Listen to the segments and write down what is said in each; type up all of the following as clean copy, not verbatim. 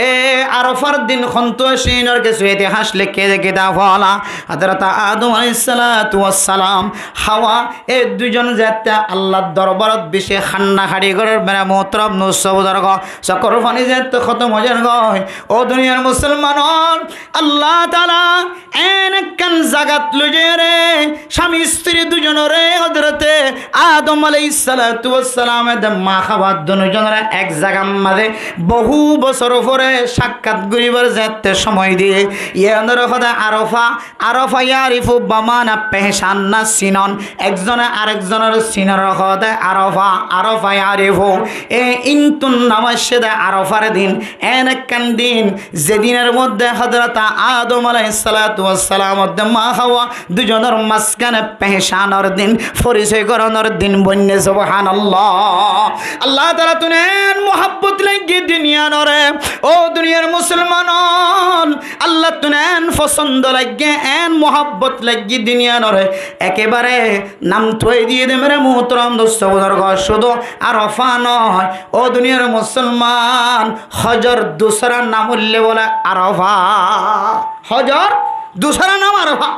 এ আরাফার দিন সন্তোষীনর কিছু ইতিহাস লিখে কিতাব হলা হযরত আদম আলাইহিস সালাতু ওয়াস সালাম হাওয়া এই দুইজন যেতে আল্লাহর দরবারত বেশি খান্না খাড়ি করার বেলা মোহতরম নুসবুদর গ সকর ফানি যেতে খতম হয়ে গয় ও দুনিয়ার মুসলমান আল্লাহ তাআলা এনকান জাগাত লইয়ে রে স্বামী স্ত্রী দুজনরে হযরতে আদম আলাইহিস সালাতু ওয়াস সালাম এর মা হাওয়া দুজনরে এক জায়গার মাঝে বহু বছর পরে সাক্ষাৎ করিবার যেতে সময় দিয়ে ইয়ানর খোদা আরাফা আরাফা ইয়ারিফু বামানা পেহশান না সিনন একজনে আরেকজনের সিনর খোদা আরাফা আরাফা ইয়ারিফু এ ইনতুন নামাশে আরাফার দিন এনকান দিন যেদিনের মধ্যে হযরত আদম আলাইহিস সালাতু ওয়াস সালাম এর মা হাওয়া দুজনের মাঝখানে পেহশানের দিন পরিচয় করানোর দিন বন্যে সুবহানাল্লাহ আল্লাহ তাআলা তুনেন মোহাব্বত লাগি দুনিয়ানরে ও দুনিয়ার মুসলমান আল্লাহ তুনেন পছন্দ লাগে এন মোহাব্বত লাগি দুনিয়ানরে একেবারে নাম থই দিয়ে দে মেরে মোহতরম দোস্তবুজুর শুধু আরাফা নয় ও দুনিয়ার মুসলমান হজর দুসরা নাম উল্লে বলে আরাফা হজর দুসরা নাম আরাফা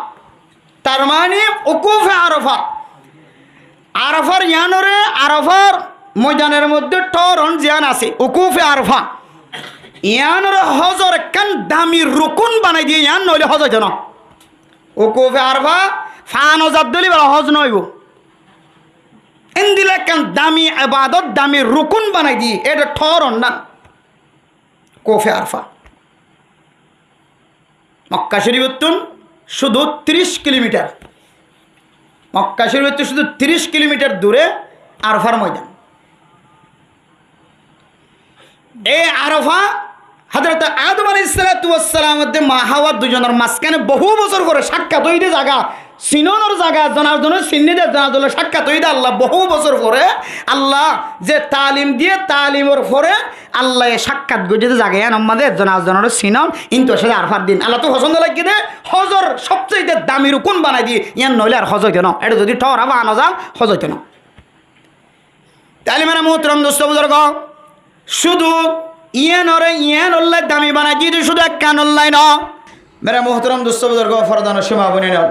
তার মানে উকুফে আরাফা আরাফার ইয়ানরে আরাফার ময়দানের মধ্যে টরন জিয়ান আছে উকুফে আরাফা ইয়ানরে হজর কান দামি রুকুন বানাই দিয়ে ইয়ান নইলে হজ হইতো না উকুফে আরাফা ফান জাদ্দলি বলা হজ নইব ইন্দিলে কান দামি ইবাদত দামি রুকুন বানাই দিয়ে এটা টরন না উকুফে আরাফা মক্কা শরীফতুন শুধু 30 কিলোমিটার মক্কা শরীফ শুধু 30 কিলোমিটার দূরে আরাফার ময়দান এই আরাফা হযরত আদম আলাইহিস সালাতু ওয়াস সালাম এর মা হাওয়া দুজনের মাঝখানে বহু বছর পরে সাক্ষাৎ হইতে জায়গা সিননের জায়গা জনাজনের সিন্নিদের জনাজনের সাক্ষাৎ হইতে আল্লাহ বহু বছর পরে আল্লাহ যে তালিম দিয়ে তালিমের পরে আল্লাহ সাক্ষাৎ গজিতে জায়গায় আমাদের জনাজনের সিনন ইনতো সে আরাফার দিন আল্লাহ তো পছন্দ লাগি দে হজর সবচেয়ে দামি রুকুন বানাই দিয়ে ইয়ান নইলে আর হজ হইতো না এটা যদি ঠরা বা আনা যা হজ হইতো না তালিমের মোহতরম দোস্ত বুজুর্গ শুধু ইয়ানরে ইয়ান আল্লাহ দামি বানাই দিয়ে শুধু এক কান আল্লাহ না মেরা মোহতরম দোস্ত বুজুর্গ ফরদান সীমা বনে নাও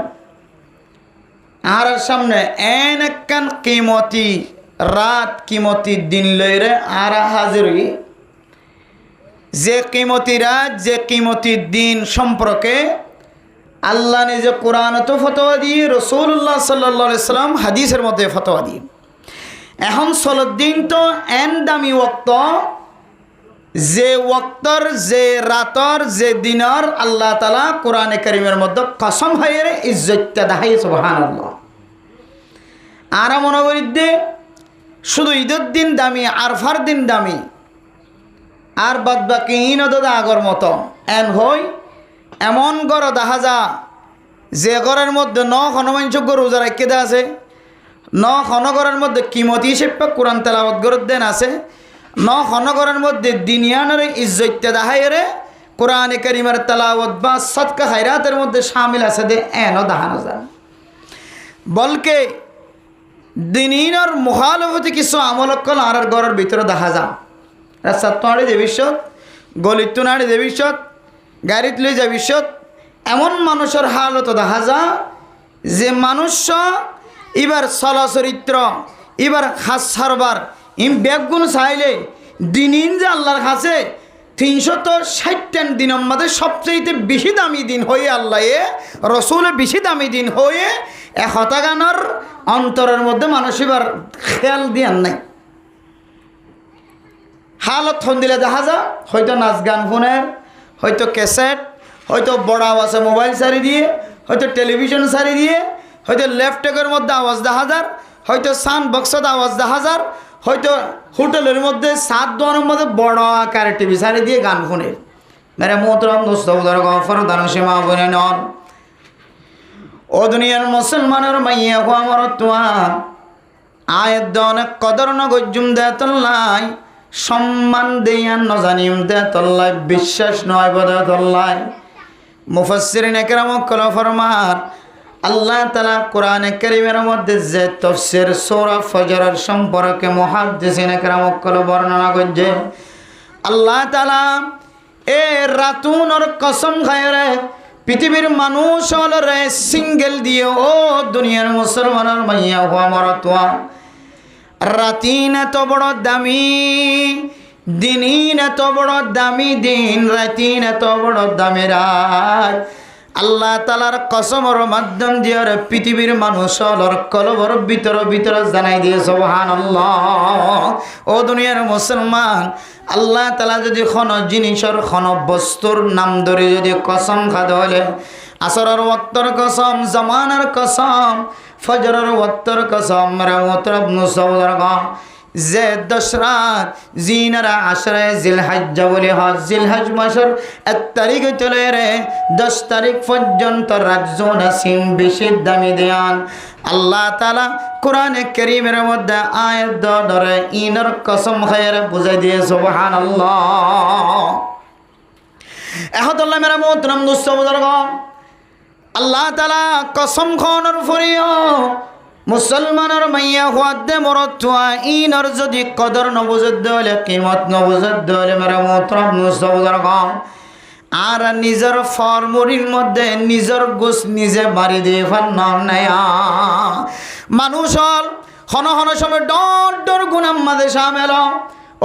আর সামনে এন একখান কিমতি রাত কিমতি দিন লইরে আর হাজির যে কিমতি রাত যে কিমতি দিন সম্পর্কে আল্লাহ নিজে কোরআনতো ফতোয়া দিয়ে রাসূলুল্লাহ সাল্লাল্লাহু আলাইহি সাল্লাম হাদিসের মধ্যে ফতোয়া দিয়ে এখন সলদ্দিন তো এন দামি ওয়াক্ত যে ওয়াক্তর যে রাতর যে দিনর আল্লাহ তাআলা কোরআনে কারীমের মধ্যে কসম হয়ে ইজ্জতটা দেখাই সুবহানাল্লাহ আর মনোবরিদ্দে শুধু ঈদের দিন দামি আরফার দিন দামি আর বাদ বাকি ইনদা আগর মতো এন হই এমন গড় দেখা যা যে ঘরের মধ্যে হনুমানযোগ্য রোজা রাখতে দেওয়া আছে ঘরের মধ্যে কিমতি হিসেবে কোরআন তেলাওয়াত করে দেন আছে ঘরের মধ্যে দিনিয়ানের ইজ্জতটা দেখাই রে কোরআনে কারীমের তেলাওয়াত বা সদকা খায়রাতের মধ্যে শামিল আছে দে এনও দেখানো যায় বলকে দিনিনের মুখালফতি কিছু আমলকল আর ঘরের ভিতরে দেখা যা রাস্তার তোঁড়ে যে বিশ্বত গলিত তোনাড়ে যে বিশ্বত গাড়িত লই যে বিশ্বত এমন মানুষের হালত দেখা যা যে মানুষ এবার চলচরিত্র এবার খাস সারবার ব্যাগুন চাইলে দিন যে আল্লাহর কাছে 360 দিনের মধ্যে সবচেয়ে বেশি দামি দিন হয়ে আল্লাহ রসুলের বেশি দামি দিন হয়ে 100 গানের অন্তরের মধ্যে মানুষ এবার খেয়াল দিয়ান নাই হালত ফোন দিলে দেখা যা হয়তো নাচ গান ফোনের হয়তো ক্যাসেট হয়তো বড় আওয়াজে মোবাইল সারি দিয়ে হয়তো টেলিভিশন সারি দিয়ে হয়তো ল্যাপটপের মধ্যে আওয়াজ দেখা যার হয়তো সাউন্ড বক্সত আওয়াজ দেখা যার হয়তো হোটেলের মধ্যে সাত দোয়ানের মধ্যে বড় আকারে টিভি সারি দিয়ে গান শুনে মেরে মোহতরম দোস্ত ফরদান সীমা বনে নন ও দুনিয়ার মুসলমানের মাইয়া হো আমার তোমার আয়াত অনেক কদর ন গজ্জুম দে তল্লাই সম্মান দেয়া ন জানিম দে তল্লাই বিশ্বাস নয় বদে তল্লাই মুফাসসিরিন একরাম কলা ফরমার আল্লাহ তাআলা কোরআনে কারীমের মধ্যে যে তাফসীর সূরা ফজরের সম্পর্কে মুহাদ্দিসিন একরাম কলা বর্ণনা করছে আল্লাহ তাআলা এ রাতুনর কসম খায় রে পৃথিবীর মানুষ হল রে সিঙ্গেল দিয়ে ও দুনিয়ার মুসলমানের মাইয়া হওয়া মরতোয়া রাতিন এত বড় দামি দিন এত বড় দামি দিন রাতিন এত বড় দামি রাত আল্লাহ তালার কসমর মাধ্যম দিয়ে পৃথিবীর মানুষ হলর কলবর ভিতর জানাই দিয়ে সুবহানাল্লাহ। ও দুনিয়ার মুসলমান আল্লাহ তালা যদি কোন জিনিসের কোন বস্তুর নাম ধরে যদি কসম খাদ হলে আসরের ওয়াক্তর কসম জামানার কসম ফজরের ওয়াক্তর কসম যে 10 রাত জিনারা আশরায় জিলহজ্জ বলে হয় জিলহজ মাসের 1 তারিখ চলে রে 10 তারিখ পর্যন্ত রাজ্জু নাসিম বেশি দামি দেয়ান আল্লাহ তাআলা কোরআনে কারীমের মধ্যে আয়াত ধরে ইনার কসম খায়রে বুঝাই দিয়ে সুবহানাল্লাহ। এহদুল্লাহ মেরা মোহতরম দোস্ত বুজুর্গ আল্লাহ তাআলা কসম খাওয়ানোর পরেও মুসলমানের মাইয়া হওয়াতে মরতুয়া ইনর যদি কদর নবুজত হলে কিমত নবুজত হলে মেরা মোহতরম দোস্ত বুজুর্গ আর নিজের ফরমুরির মধ্যে নিজের গোস নিজে বাড়ি দিয়ে ফান্নার নেয়া মানুষ হল হন হন সময় ডর গুনাম মাঝে সামেল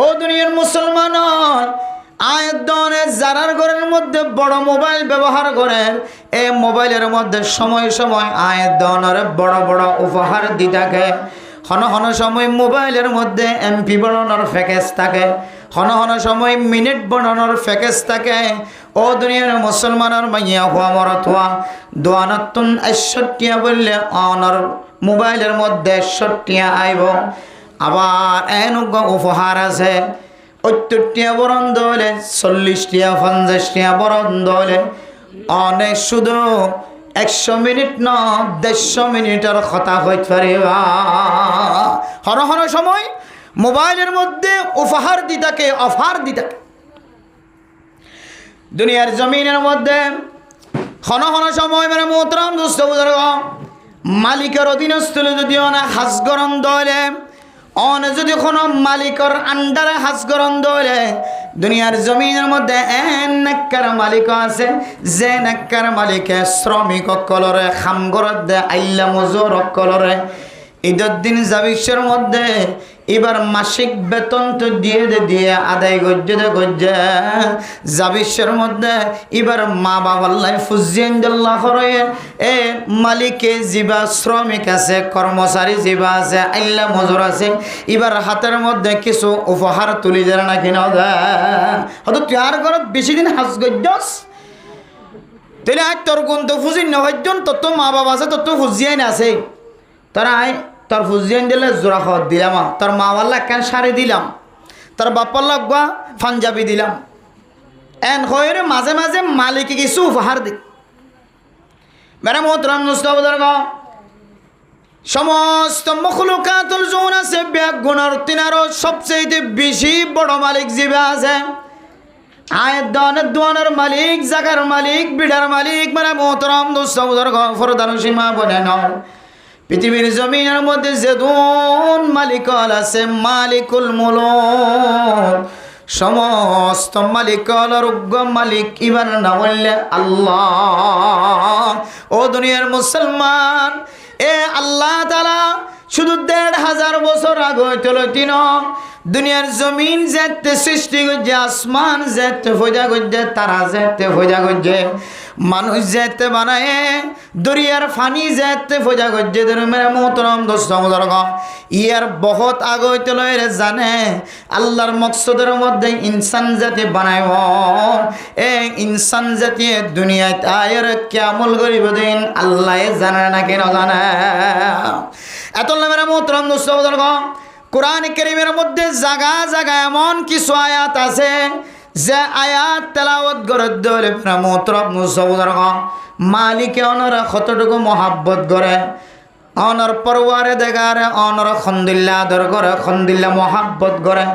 ও দুনিয়ার মুসলমান আয়তনে যারার ঘরের মধ্যে বড় মোবাইল ব্যবহার করেন এই মোবাইলের মধ্যে সময় আয়তনের বড় উপহার দি থাকে হন হন সময় মোবাইলের মধ্যে এমপি বানানোর প্যাকেজ থাকে হন হন সময় মিনিট বানানোর প্যাকেজ থাকে ও দুনিয়ার মুসলমানের মাইয়া হওয়া মরতুয়া দোয়ানতুন ৬১ বললে অনর মোবাইলের মধ্যে ৬১ আইব আবার এনুগ উপহার আছে ৭০ বরণ দলে ৪০ ৫০ বরণ দলে অনেক শুধু ১০০ মিনিট ন ১৫০ মিনিটের কথা হইতে পারে হর হর সময় মোবাইলের মধ্যে উপহার দি থাকে অফার দি থাকে দুনিয়ার জমিনের মধ্যে হন হন সময় মানে মোহতরম দোস্ত বুজুর্গ মালিকের অধীনস্থ যদি অনেক হাজগরম দলে অন যদি কোনো মালিকর আন্ডারে হাজগরম দলে দুনিয়ার জমিনের মধ্যে নেককার মালিক আছে যে নেককার মালিকে শ্রমিক কলরে খামগরত দে আইলা মজুর কলরে ঈদের দিন জাবিশের মধ্যে এবার মাসিক বেতন তো দিয়ে আদায় গজ্জে জাবিশের মধ্যে এবার মা বাবাল্লাই ফুজিয়েন জাল্লাহ করে এ মালিকে জিবা শ্রমিক আছে কর্মচারী জিবা আছে আইলা মজুর আছে এবার হাতের মধ্যে কিছু উপহার তুলি যায় না কিনা হয়তো তুই আর ঘর বেশি দিন হাস গজ্জস তাহলে আজ তোর গুণ তো ফুজি নহজন তোর তো মা বাবা আছে তোর তো ফুজিয়াই না আছে তারা আয় তোর ফুজিয়ান দিলে জোড়া খাওয়ার দিলাম তোর মাওয়াল্লা কেন শাড়ি দিলাম তোর বাপ্পাল্লা গুয়া পাঞ্জাবি দিলাম এন হয়ে মাঝে মালিকে কিছু উপহার দি মেরা মোহতরম মুস্তাবদার সমস্ত মখলুকাতুল জোন আছে ব্যাগ গুণার তিনারও সবচেয়ে বেশি বড় মালিক জিবা আছে আয়ের দোয়ানের মালিক জাগার মালিক বিড়ার মালিক মেরা মোহতরম মুস্তাবদার ফরদান সীমা বনে নয় পৃথিবীর জমিনের মধ্যে যেদুন মালিকল আছে মালিকুল মুলুক সমস্ত মালিকল উগ্র মালিক ইবার না বললে আল্লাহ। ও দুনিয়ার মুসলমান এ আল্লাহ তাআলা শুধু ১৫০০ বছর আগে চলো তিন দুনিয়ার জমিন যেতে সৃষ্টি করছে আসমান যেতে ফোজা করছে তারা যেতে ফোজা করছে মানুষ যেতে বানায় দরিয়ার ফানি যেতে ফোজা করছে মেরা মোহতরম দোস্ত বুজুর্গ ইয়ার বহুত আগে চলো এর জানে আল্লাহর মকসদের মধ্যে ইনসান জাতি বানাইব এ ইনসান জাতি দুনিয়ায় আয়ের কেমন গরিব দিন আল্লাহ জানে না কেন জানে এত মেরা মোহতরম দোস্ত বুজুর্গ কোরআন কারীমের মধ্যে জায়গা এমন কিছু আয়াত আছে যে আয়াত তেলাওয়াত করে দলে মোহতরম মুসলমান মালিকে অনরা কতটুকু মহাব্বত করে অনর পরওয়ারে দেগারে অনর খন্দিল্লা আদর করে খন্দিল্লা মহাব্বত করে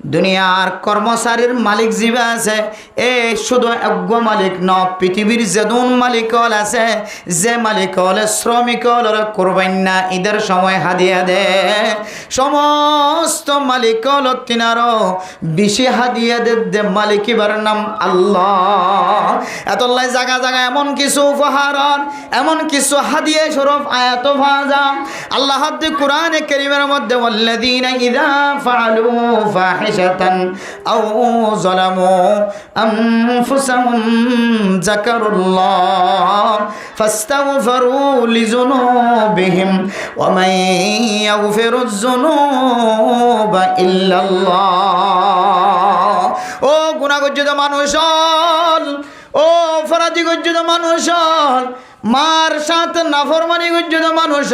দুনিয়ার কর্মচারীর মালিক জীবে আছে এ শুধু একগ মালিক ন পৃথিবীর যেদুন মালিক হল আছে যে মালিক হলে শ্রমিক হল কোরবান্না ঈদের সময় হাদিয়া দে সমস্ত মালিক হল তিনারও বেশি হাদিয়া দে মালিক এবার নাম আল্লাহ এতলাই জায়গা জায়গা এমন কিছু উপহার এমন কিছু হাদিয়া স্বরূপ আয়াত ভাজা আল্লাহ কোরআনে কারীমের মধ্যে ওয়াল্লাযীনা ইযা ফাআলু ফাহিশাতান আও যালামু আনফুসাহুম যাকারুল্লাহ ফাস্তাগফিরু লিযুনুবিহিম ওয়া মান ইয়াগফিরুয যুনুবা ইল্লাল্লাহ ও গুনাহগার মানুষ ও অপরাধী গজ্জিত মানুষ মার সাথে নাফরমানি গজ্জিত মানুষ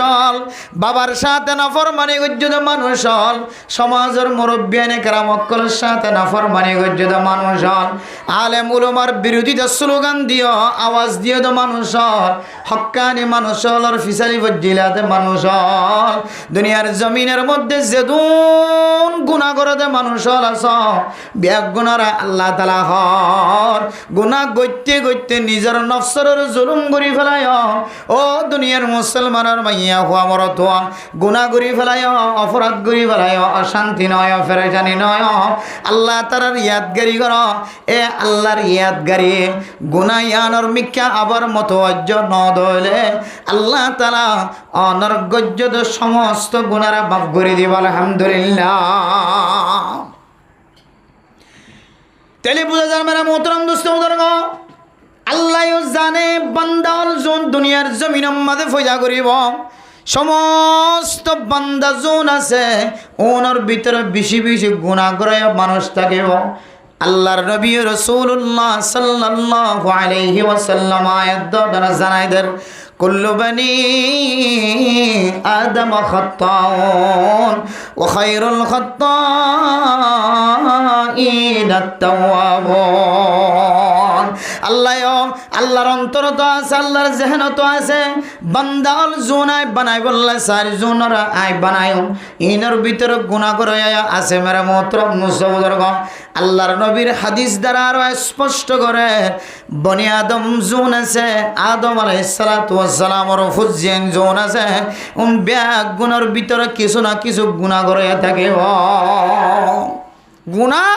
বাবার সাথে নাফরমানি গজ্জিত মানুষ সমাজের মুরব্বিয়ানে কেরামক্কলের সাথে নাফরমানি গজ্জিত মানুষ আলেম উলামার বিরোধিতা স্লোগান দিও আওয়াজ দিও তো মানুষ হক্কানি মানুষের ফিসালি বজ্জিলাতে মানুষ দুনিয়ার জমিনের মধ্যে যেদুন গুনাহ করতে মানুষ আস ব্যাগ গুনারা আল্লাহ তাআলা হর গুনাহ গইতে গইতে নিজের নফসের জুলুম করি ফেলায় ও দুনিয়ার মুসলমানের মাইয়া হওয়া মরত গুনাহ করি ফেলায় অপরাধ করি ফেলায় অশান্তি নয় ফেরেশানি নয় আল্লাহ তাআলার ইয়াদগারি কর এ আল্লাহর ইয়াদগারি গুনায়ানোর মিক্কা আবার মতওয়াজ্জ ন দলে আল্লাহ তাআলা অনর্গজ্জদ সমস্ত গুনাহরা মাফ করে দিব আলহামদুলিল্লাহ তেলে বুঝা যায় মেরা মোহতরম দোস্ত বুজুর্গ আল্লাহ জানে বান্দাল জোন দুনিয়ার জমিনের মাঝে ফয়জা করিব সমস্ত বান্দা জোন আছে ওনার ভিতরে বেশি বেশি গুনাহ করে মানুষ থাকিব আল্লাহর নবী রাসূলুল্লাহ সাল্লাল্লাহু আলাইহি ওয়াসাল্লাম আয়াত দ্বারা জানাই দেন কুল্লু বনি আদম খাত্তাউন ওয়া খায়রুল খাত্তাইন আত-তাওয়াবুন আল্লাহর অন্তর তো আছে আল্লাহর জেহেন তো আছে বান্দাল জুনাই বানাই বললে সার জুনরা আই বানায় ইনার ভিতরে গুনাহ করে আছে মেরা মোহতরম মুসলমান আল্লাহর নবীর হাদিস দ্বারা আরো স্পষ্ট করে বনি আদম জুন আছে আদম আলাইহিস সালাতু ওয়াস সালামের ফুজিয়ান জুন আছে ব্যাগ গুনার ভিতরে কিছু না কিছু গুনাহ করে থাকে গুনাহ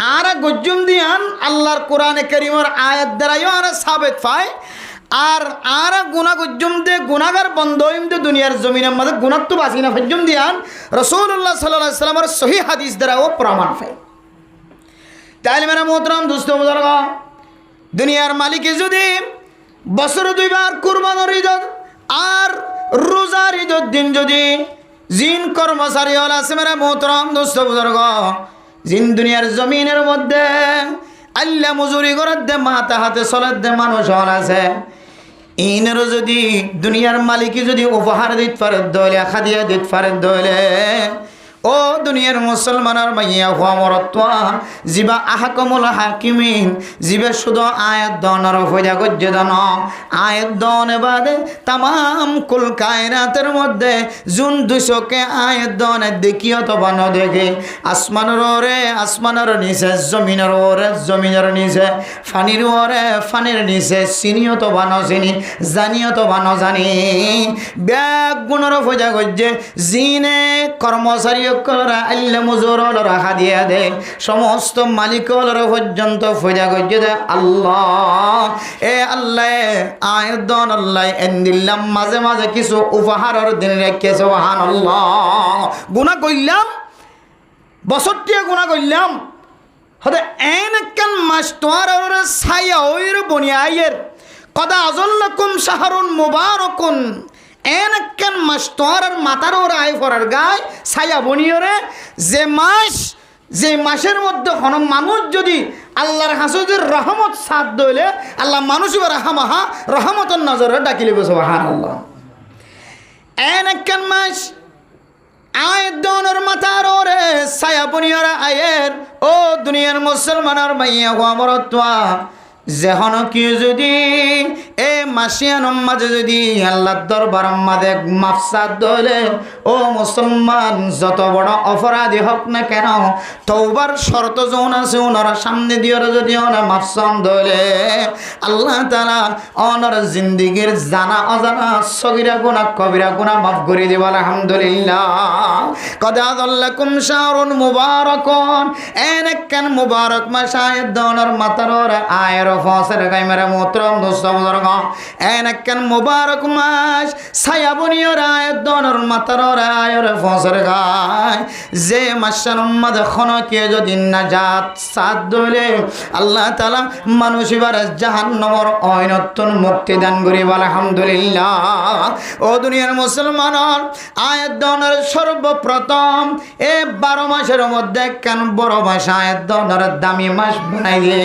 আর গজ্জুম দিয়ান আল্লাহর কোরআনে কারীমের আয়াত দ্বারাও আর সাবিত পায় আর গুনাহ গজ্জুম দে গুনাহগার বন্ধ হইম দে দুনিয়ার জমিনের মধ্যে গুনাহ তো বাঁচি না ফজ্জুম দিয়ান রাসূলুল্লাহ সাল্লাল্লাহু আলাইহি ওয়াসাল্লামের সহিহ হাদিস দ্বারাও প্রমাণ পায় তাইলে মেরা মোহতরম দোস্ত বুজুর্গ দুনিয়ার মালিক যদি বছর দুইবার কুরবানির ঈদ আর রোজার ঈদের দিন যদি জিন কর্মচারী হল আছে মেরা মোহতরম দোস্ত বুজুর্গ জিন দুনিয়ার জমিনের মধ্যে আল্লাহ মজুরি করে দে মাথা হাতে চলার দে মানুষ হল আছে ইনেরও যদি দুনিয়ার মালিক যদি উপহার দিতে পারে দলে খাদিয়া দিতে পারে দলে ও দুনিয়ার মুসলমানের মাইয়া হওয়া মরত্বা জিবা আহকামুল হাকিমিন জিবে শুধু আয়াত দনের ফয়দা গজ্জে দন আয়াত দনে বাদে তামাম কুল কায়নাতের মধ্যে জুন দুশোকে আয়াত দনে দেখিও তো বান দেখে আসমানের ওরে আসমানের নিচে জমিনের ওরে জমিনের নিচে ফানির ওরে ফানির নিচে চিনিও তো বান চিনি জানিও তো বান জানি ব্যাগ গুণের ফয়দা গজ্জে জিনে কর্মচারী আল্লাহ মজুরর রাখা দিয়া দে সমস্ত মালিকর পর্যন্ত ফয়দা গজ্জে দে আল্লাহ এ আল্লাহ আয়দন আল্লাহ এন্দিল্লাম মাঝে মাঝে কিছু উপহারের দিন রেখে সুবহানাল্লাহ গুনাহ কইলাম বছরটিয়া গুনাহ কইলাম হতে এন কান মাস্টারের ছায়া ওইর বনিয়ায়ের কদা আজল্লাকুম শাহরুন মুবারাকুন এন কেন মাস্টারের মাথার ওর আয় ফরার গায় ছায়া বনিয়রে যে মাসের মধ্যে হন মানুষ যদি আল্লাহর হাসুদের রহমত সাথ দইলে আল্লাহ মানুষ রাহামাহা রহমতের নজরে ডাকিলিব সুবহানাল্লাহ এন কেন মাস আয় দনের মাথার ওরে ছায়া বনিয়রে আয়ের ও দুনিয়ার মুসলমানের মাইয়া হওয়া মরত্বা যেহন কি যদি এ মাসিয়ানোর মাঝে যদি আল্লাহর দরবার মাঝে মাফসাদ দলে ও মুসলমান যত বড় অপরাধী হোক না কেন তওবার শর্ত যৌন আছে ওনার সামনে দিয়ে যদি ওনার মাফসাদ দলে আল্লাহ তাআলা ওনার জিন্দেগীর জানা অজানা সগীরা গুনাহ কবিরা গুনাহ মাফ করে দিব আলহামদুলিল্লাহ কদ আযাল্লাকুম শাহরুন মুবারাকুন এনেকান মুবারক মাস আয়াত দনের মাতার আয়ের ফসর গায়মারে মোহতরম দোস্ত বুজুর্গ এনেকান মুবারক মাস ছায়াবনিয়র আয়াত দনের মাতার আয়ের ফসর গায় যে মাসের মধ্যে খনকে যদি নাজাত সাদ দলে আল্লাহ তাআলা মানুষ এবার জাহান্নামের অইনতন মুক্তি দান করিব আলহামদুলিল্লাহ ও দুনিয়ার মুসলমানর আয়াত দনের সর্বপ্রথম এ 12 মাসের মধ্যে কেন বড় মাস আয়াত দনের দামি মাস বানাইলে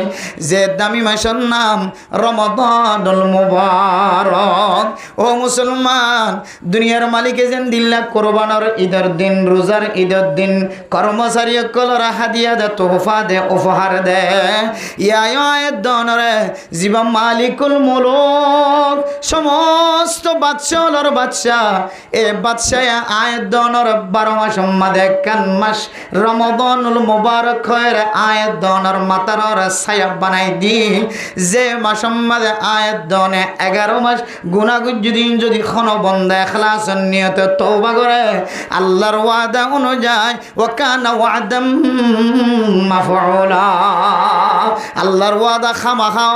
যে দামি মাসের নাম রমাদানুল মুবারক ও মুসলমান দুনিয়ার মালিক যেন দিল্লা কুরবানের ঈদের দিন রোজার ঈদের দিন কর্মচারী কলর হাদিয়া দে তোহফা দে উপহার দে ইয়া আয়াত দনরে জিবা মালিকুল মুলুক সমস্ত বাদশাহর বাদশা এ বাদশাহ আয়াত দনর 12 মাস মধ্যে কান মাস রমাদানুল মুবারক হয় আয়াত দনর মাতার ছায়া বানাই দি যে মাস মধ্যে আয়াত দনে 11 মাস গুনাহ যদি খন বন্ধ ইখলাস নিয়তে তওবা করে আল্লাহর ওয়াদা অনুযায়ী ওয়া কানা ওয়াদাম মাফউলা আল্লাহর ওয়াদা খামাখা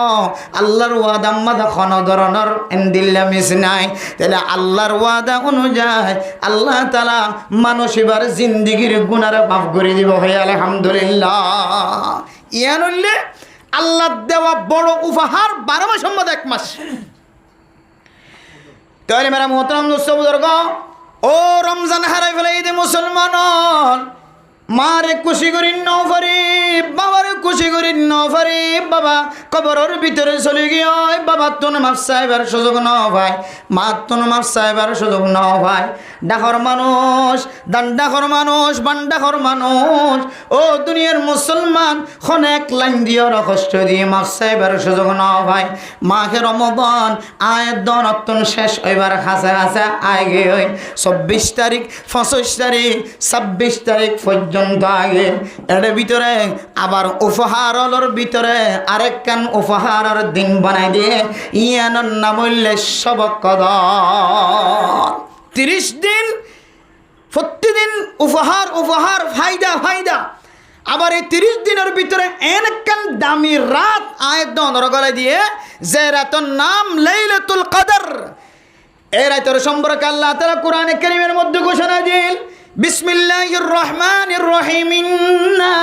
আল্লাহর ওয়াদা মাদা খন ধরনের ইনদিল্লা মিস নাই তাহলে আল্লাহর ওয়াদা অনুযায়ী আল্লাহ তাআলা মানুষ এবার জিন্দেগীর গুনাহ মাফ করে দিব হয় আলহামদুলিল্লাহ ইয়ান হইলে আল্লাহ দেওয়া বড় উপহার 12 মাস মধ্যে 1 মাস তাহলে মেরা মোহতরম দোস্ত বুজুর্গ ও রমজান হারাই ফেলে ঈদে মুসলমান মারে খুশি করি নফারি বাবারে খুশি করি নফারি বাবা কবরের ভিতরে চলে গিয়ে বাবা তোর মাফ সাহেবের সুযোগ ন ভাই মা তোর মাফ সাহেবের সুযোগ ন ভাই ডাকর মানুষ ডাকর মানুষ বান্ডাকর মানুষ ও দুনিয়ার মুসলমান খন এক লাইন দিয়ে কষ্ট দিয়ে মাফ সাহেবের সুযোগ ন ভাই মাকে রমজান আয়ের দন অত্যন শেষ হইবার হাসে হাসে আগে হই 24 তারিখ 25 তারিখ 26 তারিখ পর্যন্ত আগে এর ভিতরে আবার উপহারর ভিতরে আরেক কান উপহারর দিন বানাই দিয়ে ইয়ানোর নাম হইলে সবক কদর 30 দিন প্রতিদিন উপহার উপহার ফায়দা ফায়দা আবার এই 30 দিনের ভিতরে এনেকান দামি রাত আয়াত দনর গলায় দিয়ে যে রাতের নাম লাইলাতুল কদর এই রাতের সম্পর্কে আল্লাহ তাআলা কোরআনে কারীমের মধ্যে ঘোষণা দিলেন বিসমিল্লাহির রহমানির রহিম ইন্না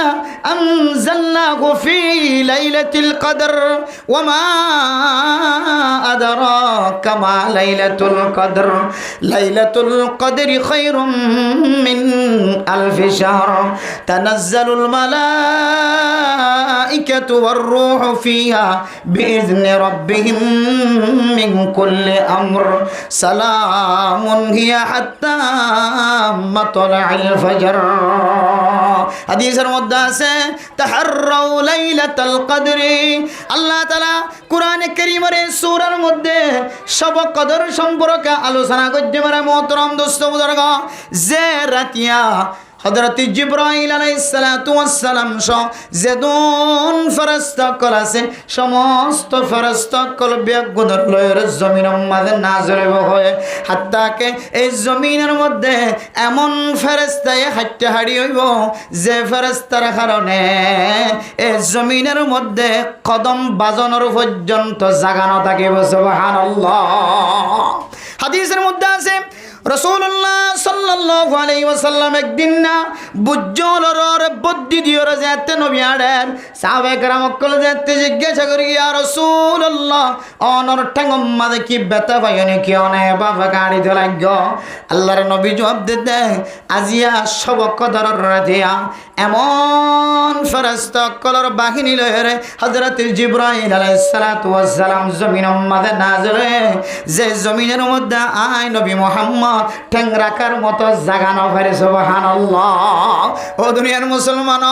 আনজালনাহু ফি লাইলাতিল কদর ওয়া মা আদরাকা মা লাইলাতুল কদর লাইলাতুল কদরি খায়রুম মিন আলফি শাহর তানাজ্জালুল মালাইকাতু ওয়ার রূহু ফিহা বিইذনি রাব্বিহিম মিন কুল্লি আমর সালামুন হিয়া হাত্তা মাতলাইল ফজর হাদিসের মধ্যে আছে তাহাররাউ লাইলাতুল কদরি আল্লাহ তাআলা কোরআনে কারীমের সূরার মধ্যে সব কদর সম্পর্কে আলোচনা করতে পারে মোহতরম দোস্ত বুজুর্গ যে রাতিয়া হযরত জিবরাইল আলাইহিস সালাতু ওয়াস সালাম সহ যেদুন ফেরেশতা কল আছে সমস্ত ফেরেশতা কল বেগুদর লয়ের জমিনের মাঝে নাযিল হয় হাত্তাকে এই জমিনের মধ্যে এমন ফেরেশতায় হাঁটতে হাঁড়ি হইব যে ফেরেশতার কারণে এই জমিনের মধ্যে কদম বাজানোর পর্যন্ত জাগানো থাকিব সুবহানাল্লাহ হাদিসের মধ্যে আছে রাসূলুল্লাহ সাল্লাল্লাহু আলাইহি ওয়াসাল্লাম একদিন না বুজ্জলর বদ্দি দিওর যেতে নবী আড়ের সাহাবে کرام কল যেতে জিজ্ঞাসা করি ইয়া রাসূলুল্লাহ অনর ঠ্যাঙ্গম মাঝে কি ব্যথা পাইনি কি অনে বাবা গাড়ি ধলাগ আল্লাহর নবী জবাব দিতে আজিয়া সব কদরের রাতিয়া এমন ফেরেশতা কলর বাহিনী লয়ে হযরত জিবরাইল আলাইহিস সালাতু ওয়াস সালাম জমিনের মধ্যে নাযিল হয়ে যে জমিনের মধ্যে আয় নবী মুহাম্মদ ঠ্যাং রাখার মতো জায়গা না পারে সুবহানাল্লাহ। ও দুনিয়ার মুসলমান,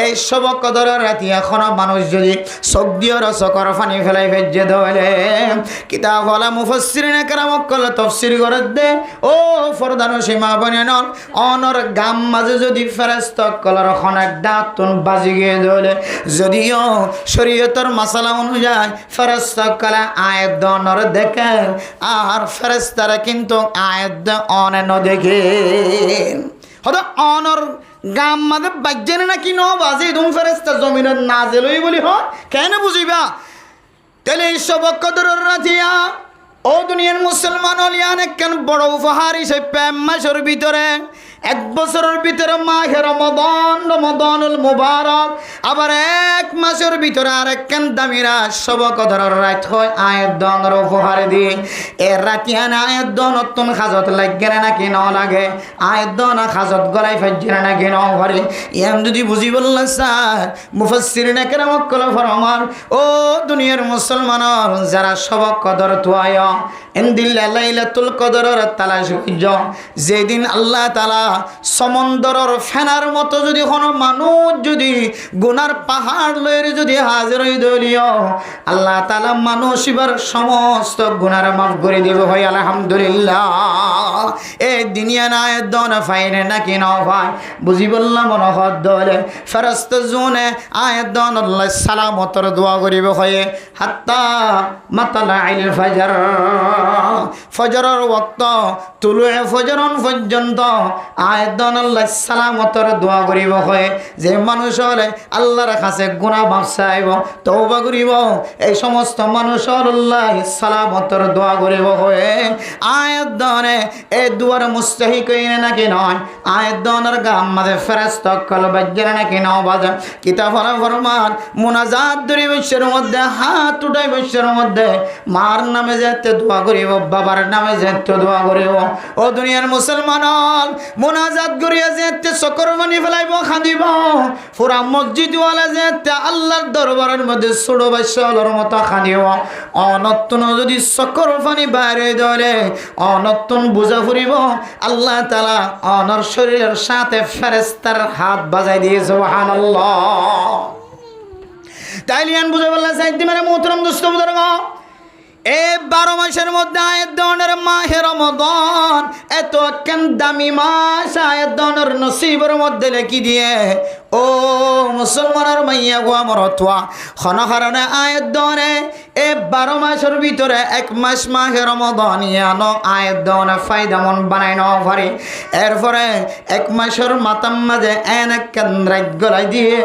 এই সব কদরের রাতি এখনো মানুষ যদি চোখ দিয়ে চোখের পানি ফেলাই ভেজে ধরে কিতাব হলা মুফাসসিরিনে কেরাম কল তাফসীর করে দে। ও ফরদানো সীমা বনে নন অনর গাম মাঝে যদি ফেরেশতা কলর খনাক দাঁতুন বাজি গিয়ে ধরে যদিও শরীয়তের মাসালা অনুযায়ী ফেরেশতা কলা আয়াত দনর দেখে আর ফেরেশতারা কিন্তু আয়াত অনে ন দেখে হয়তো অনর গাম মাঝে বাজ্যে নাকি ন বাজে তুম ফেরেশতা জমিনের নাজেল হই বলি হয় কেন বুঝিবা তাহলে এই সব কদরের রাতিয়া ও দুনিয়ার মুসলমান হলিয়ান একখান বড় উপহার হিসেবে মাসের ভিতরে এক বছরের ভিতরে মাহে রমাদানুল মুবারক আবার এক মাসের ভিতরে আরেকখান দামিরা সব কদরের রাত হয় আয়াত দনের উপহার দিয়ে এর রাতিয়ান আয়াত দন নতুন খাজত লাগে নাকি ন লাগে আয়াত দন খাজত গলাই ফাইজে নাকি ন ভরে ইয়াম যদি বুঝি বললা স্যার মুফাসসিরিনে কেরাম কল ফরমান ও দুনিয়ার মুসলমানের যারা সব কদর তুয়ায় এন্দিল্লা লাইলাতুল কদরের তালাশ কইজ যেদিন আল্লাহ তাআলা সমুদ্রের ফেনার মতো যদি কোনো মানুষ যদি গুনার পাহাড় লয়ে যদি হাজির হই দলিও আল্লাহ তাআলা মানুষ এবার সমস্ত গুনার মাফ করে দিব হয় আলহামদুলিল্লাহ। এই দুনিয়া না দন ফাইনে নাকি ন ভাই বুঝি বললাম মনে হদ দলে ফেরেশতা জুনে আয়াত দন আল্লাহ সালামতর দোয়া করিব হয় হাত্তা মাতালাইল ফজর ফজরের ওয়াক্ত তুলুয়ে ফজরন পর্যন্ত আয়াত দন আল্লাহ সালামতর দোয়া করিব হয় যে মানুষ হলে আল্লাহর কাছে গুনাহ মাফ চাইব তওবা করিব এই সমস্ত মানুষ আল্লাহ সালামতর দোয়া করিব হয় আয়াত দনে এই দুয়ার মুস্তাহিক হইনে নাকি নয় আয়াত দনের গাম মাঝে ফেরেশতা কল বাজ্যে নাকি নাও বাজে কিতাব ফরমান মুনাজাত দরি বৈশ্যের মধ্যে হাত উঠাই বৈশ্যের মধ্যে মার নামে যেতে দোয়া করিব বাবার নামে যেতে দোয়া করিব। ও দুনিয়ার মুসলমান মুনাজাত করিয়া যেতে চকর পানি ফেলাইব খাদিব পুরা মসজিদ ওয়ালা যেতে আল্লাহর দরবারের মধ্যে ছোট বাচ্চার মতো খাদিব অনতুন যদি চকর পানি বাইরে ধরে অনতুন বুঝা ফুরিব আল্লাহ তাআলা অনর শরীরের সাথে ফেরেশতার হাত বাজাই দিয়ে সুবহানাল্লাহ। তাইলিয়ান বুঝে বললা সাইদি মানে মোহতরম দোস্ত বুজুর্গ এই 12 মাসের মধ্যে আয়াত দনের মাহে রমাদান এত একখান দামি মাস আয়াত দনের নসিবের মধ্যে লেখি দিয়ে ও মুসলমানের মাইয়া গো আমার অথবা খনহারণে আয়াত দনে এই 12 মাসের ভিতরে এক মাস মাহে রমাদান ইয়ানো আয়াত দনে ফায়দামন বানাই ন পারে এরপরে এক মাসের মাতাম মাঝে এন একখান রাত গলাই দিয়ে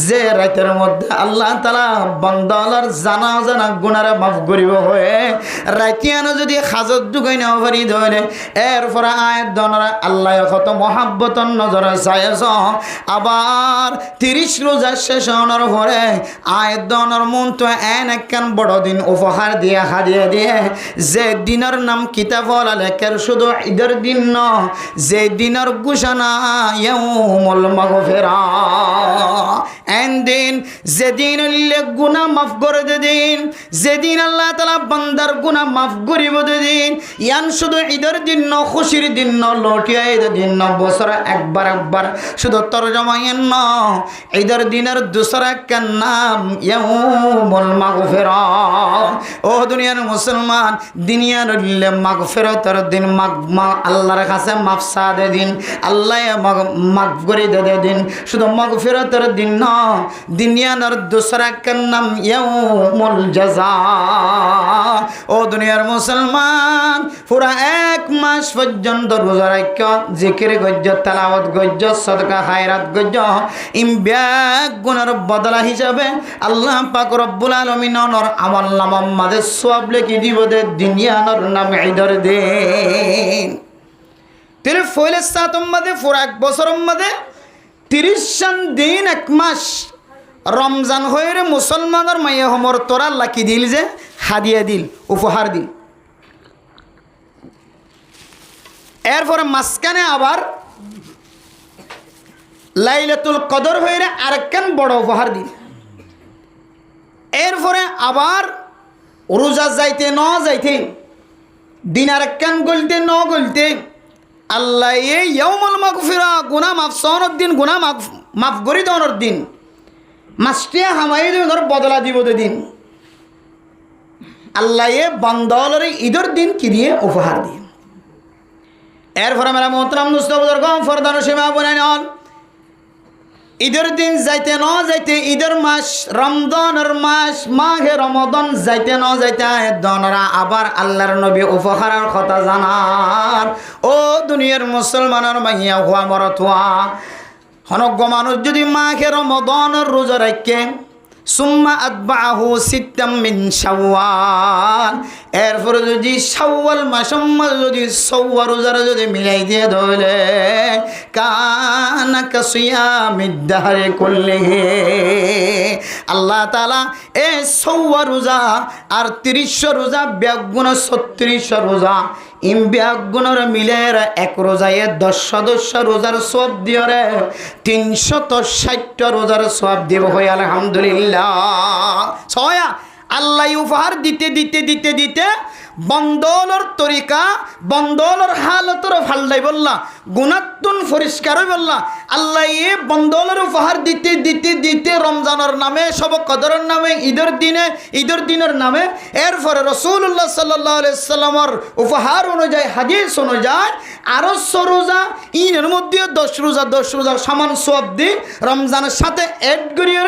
যে রাতের মধ্যে আল্লাহ তাআলা বান্দার জানা জানা গুনাহ মাফ করিব হয় রাতিয়ানো যদি হাজত ঢুকাই নেওয়া পারি ধরে এরপরে আয়াত দনরা আল্লাহ কত মহাব্বতন নজরে চাইছ আবার 30 রোজা শেষ হওয়ার পরে আয়াত দনর মন তো এন একখান বড় দিন উপহার দিয়ে হাদিয়া দিয়ে যে দিনের নাম কিতাবল লেখের শুধু ঈদের দিন ন যে দিনের ঘোষণা ইয়াউমুল মাগফিরা এন দিন যেদিন গুনাহ মাফ করে দিন যেদিন আল্লাহ তাআলা বান্দার গুনাহ মাফ করিব দিন ইয়ান শুধু ঈদের দিন ন খুশির দিন ন লটিয়া ঈদের দিন ন বছরে একবার শুধু তরজমা ইয়ান ন ঈদের দিনের দুসরা কার নাম ইয়াউমুল মাগফিরা। ও দুনিয়ার মুসলমান দুনিয়ার মাগফিরাতের দিন আল্লাহর কাছে মাফ চাওয়ার দিন আল্লাহ মাফ করে দে দিন শুধু মাগফিরাতের দিন ন দুনিয়ার দুসরা কার নাম ইয়াউমুল জাযা। ও দুনিয়ার মুসলমান পুরা এক মাস পর্যন্ত রোজা রাখা জিকির গজ্জ তেলাওয়াত গজ্জ সদকা খায়রাত গজ্জ ইমব্যাক গুনার বদলা হিসাবে আল্লাহ পাক রব্বুল আলামিন নর আমল নামার মাঝে সওয়াব লিখে দিব দে দুনিয়ার নাম ঈদের দিন তেরে ফয়লে সাতম মাঝে পুরা এক বছরের মাঝে 30 দিন এক মাস রমজান হয়ে মুসলমানের মাইয়া হমর তোরা লাকি দিল যে হাদিয়া দিল উপহার দিল এরপরে মাঝখানে আবার লাইলাতুল কদর হয়ে আরেকখান বড় উপহার দিন। এরপরে আবার রোজা যাইতে ন যাইতে দিন আরেকখান গলতে ন গলতে আল্লাহ এই ইয়াউমুল মাগফিরা গুনাহ মাফ সওয়ানোর দিন, গুনাহ মাফ করি দেওয়ানোর দিন, মাস্টিয়া হামাই ধর বদলা দিব দিন। আল্লাহ এ বান্দাওয়ালার ঈদের দিন কি দিয়ে উপহার দিয়ে। এরপরে মেরা মোহতরম দোস্ত বুজুর্গ ফরদান সীমা বনে নন, ঈদের দিন যাইতে ন যাইতে ঈদের মাস রমজানের মাস মাহে রমজান যাইতে ন যাইতে দনরা আবার আল্লাহর নবী উপহারের কথা জানার। ও দুনিয়ার মুসলমানের মাইয়া হওয়া মরতুয়া হনজ্ঞ মানুষ যদি মাহে রমজানের রোজা রাখে সুম্মা আতবাহু সিত্তাম মিন শাওয়াল, এরপরে যদি শাওয়াল মাসম্মাদ যদি সওয়া রোজার যদি মিলাই দিয়ে ধরলে কানা কাসিয়ামিদ দাহরি কুল্লিহি, আল্লাহ তাআলা এই সওয়া রোজা আর ৩০ রোজা ব্যাগুণ ৩৬ রোজা ইম ব্যাগুণের মিলের এক রোজায় ১০ রোজার সওয়াব দিয়ে ৩৬০ রোজার সওয়াব দিব হয় আলহামদুলিল্লাহ। ছয়া আল্লাহ উপহার দিতে দিতে দিতে দিতে বন্দলর তরিকা বন্দলর হালতর ফাল্লাই বললা গুণাত্মন পরিষ্কার বললা। আল্লাহ এ বন্দলর উপহার দিতে দিতে দিতে রমজানের নামে সব কদরের নামে ঈদের দিনের নামে এরপরে রাসূলুল্লাহ সাল্লাল্লাহু আলাইহি সাল্লামের উপহার অনুযায়ী হাদিস অনুযায়ী আরো ১০ রোজা ঈদের মধ্যে ১০ রোজার সমান সওয়াব দি রমজানের সাথে এড করিয়ে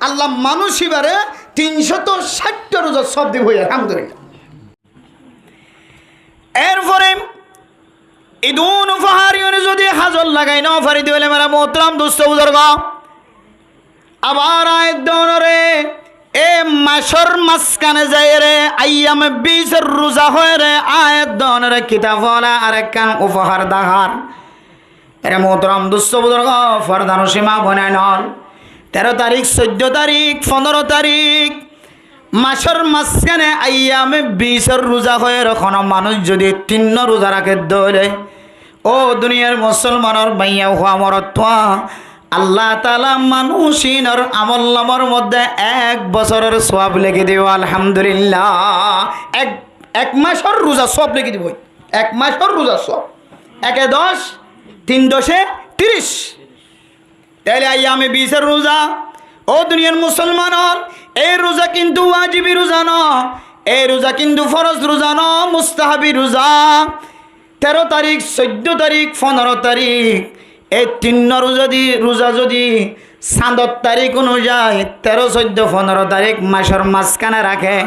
আল্লাহ মানুষ এবারে ৩৬০ রোজার সওয়াব দিব আলহামদুলিল্লাহ। এরপরে ঈদুন উপহারিয়নে যদি হাজর লাগাই না ফারি দিলে মেরা মোহতরম দোস্ত বুজুর্গ আবার আয়াত দনরে এ মাসর মাসকানে যায় রে আইয়াম ২০ রোজা হয় রে আয়াত দনরে কিতাব ওয়ালা আরেকখান উপহার দাহার। এরে মোহতরম দোস্ত বুজুর্গ ফরদান সীমা বনায় নল ১৩ তারিখ ১৪ তারিখ ১৫ তারিখ মাসের মাঝখানে আইয়ামে ২০ রোজা হয়ে রখন মানুষ যদি ৩ রোজা রাখে দৌড়ে ও দুনিয়ার মুসলমানের মাইয়া হওয়া মরত্বা আল্লাহ তাআলা মানুষিনের আমল নামার মধ্যে ১ বছরের সওয়াব লিখে দিব আলহামদুলিল্লাহ। এক মাসের রোজা সওয়াব লিখে দিব, ১ মাসের রোজা সওয়াব ১ ১০ ৩ ১০ ৩০। তাহলে আইয়ামে ২০ রোজা ও দুনিয়ার মুসলমানের এই রোজা কিন্তু ওয়াজিবি রোজা ন, এই রোজা কিন্তু ফরজ রোজা ন, মুস্তাহাবি রোজা। ১৩ তারিখ ১৪ তারিখ ১৫ তারিখ এই ৩ রোজা যদি চাঁদর তারিখ অনুযায়ী ১৩ ১৪ ১৫ তারিখ মাসের মাঝখানে রাখে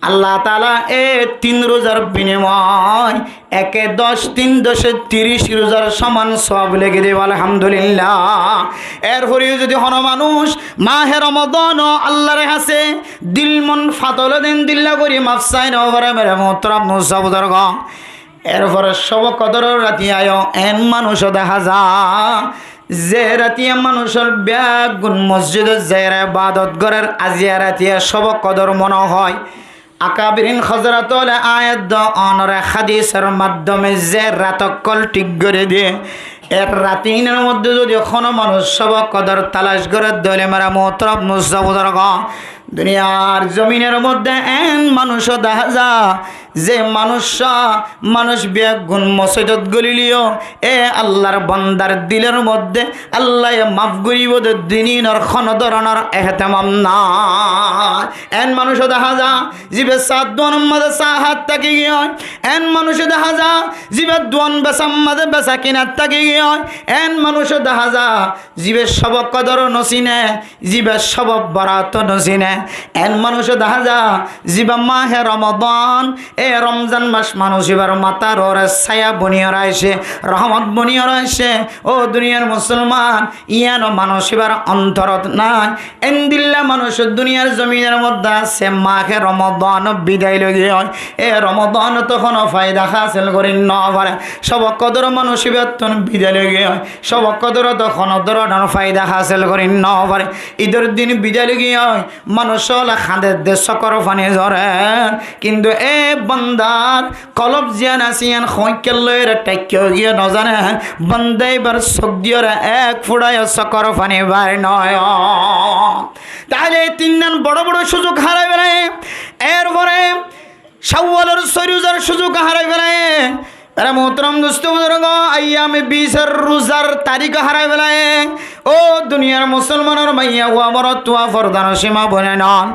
আল্লাহ তাআলা এই ৩ রোজার বিনিময় ১ ১০ ৩ ১০ ৩০ রোজার সমান সওয়াব লিখে দেব আলহামদুলিল্লাহ। এরপরে যদি হন মানুষ মাহে রমাদান আল্লাহর কাছে দিল মন ফাতল দিন দিল্লা করি মাফসাই নবরে মেরে মোহতরম মুসা বুজুর্গ এরপরে সব কদরের রাতি আয় এন মানুষ দেখা যা যে রাতিয়া মানুষের ব্যাগুন মসজিদের যাইরা ইবাদত করার আজিয়া রাতিয়া সব কদর মনে হয়। আকাবিরিন হযরত আয়াত অনরে হাদিসের মাধ্যমে যে রাতকল ঠিক করে দিয়ে এর রাতিনের মধ্যে যদি কোনো মানুষ সব কদর তালাশ করে দলে মারা মোহতরম মুসা বুজুর্গ দুনিয়ার জমিনের মধ্যে এন মানুষও দেখা যা যে মানুষ বেগুন মসজিদত গলিলিও এ আল্লাহর বান্দার দিলের মধ্যে আল্লাহ মাফ করিব দিনের কোন ধরনের এহতেমাম না। এন মানুষও দেখা যা জিবে সাত দোয়ান মাঝে সাহাত থাকি গিয়ে এন মানুষও দেখা যা জিবে দোয়ান বেসাম মাঝে বেসা কিনার থাকি গিয়ে এন মানুষও দেখা যা জিবে সব কদর নসিনে জিবে সব বরাত নসিনে এন মানুষও দেখা যা জিবে মাহে রমাদান এ রমজান মাস মানুষ এবার মাতার ওরে ছায়া বনিয়র আইসে রহমত বনিয়র আইসে ও দুনিয়ার মুসলমান ইয়ানো মানুষ এবার অন্তরত নাই এন দিল্লা মানুষ দুনিয়ার জমিনের মধ্যে আছে মাহে রমাদান বিদায় লগে হয় এ রমাদান তখন ফায়দা হাসিল করি ন পারে সব কদর মানুষ এবার তখন বিদায় লগে হয় সব কদর তখন ধরনের ফায়দা হাসিল করি ন পারে ঈদের দিন বিদায় লগে হয় মানুষ খাঁদের দেশ সকর ফানি ধরে কিন্তু এ বান্দার কলব জিয়ান আসিয়ান খৈকেলের টাইক্য গিয়ে নজানে বান্দা এবার চোখ দিয়ে এক ফুড়ায় চকর পানি বার নয়। তাহলে তিন দিন বড় বড় সুযোগ হারাই বেড়ায়, এরপরে শাওয়ালের সরুজার সুযোগ হারাই বেড়ায়। আরে মোহতরম দোস্ত বুজুর্গ, আইয়ামে 20 রোজার তারিখ হারাই বেলায়। ও দুনিয়ার মুসলমানের মাইয়া ও আমার তুয়া ফরদান সীমা বনে নন।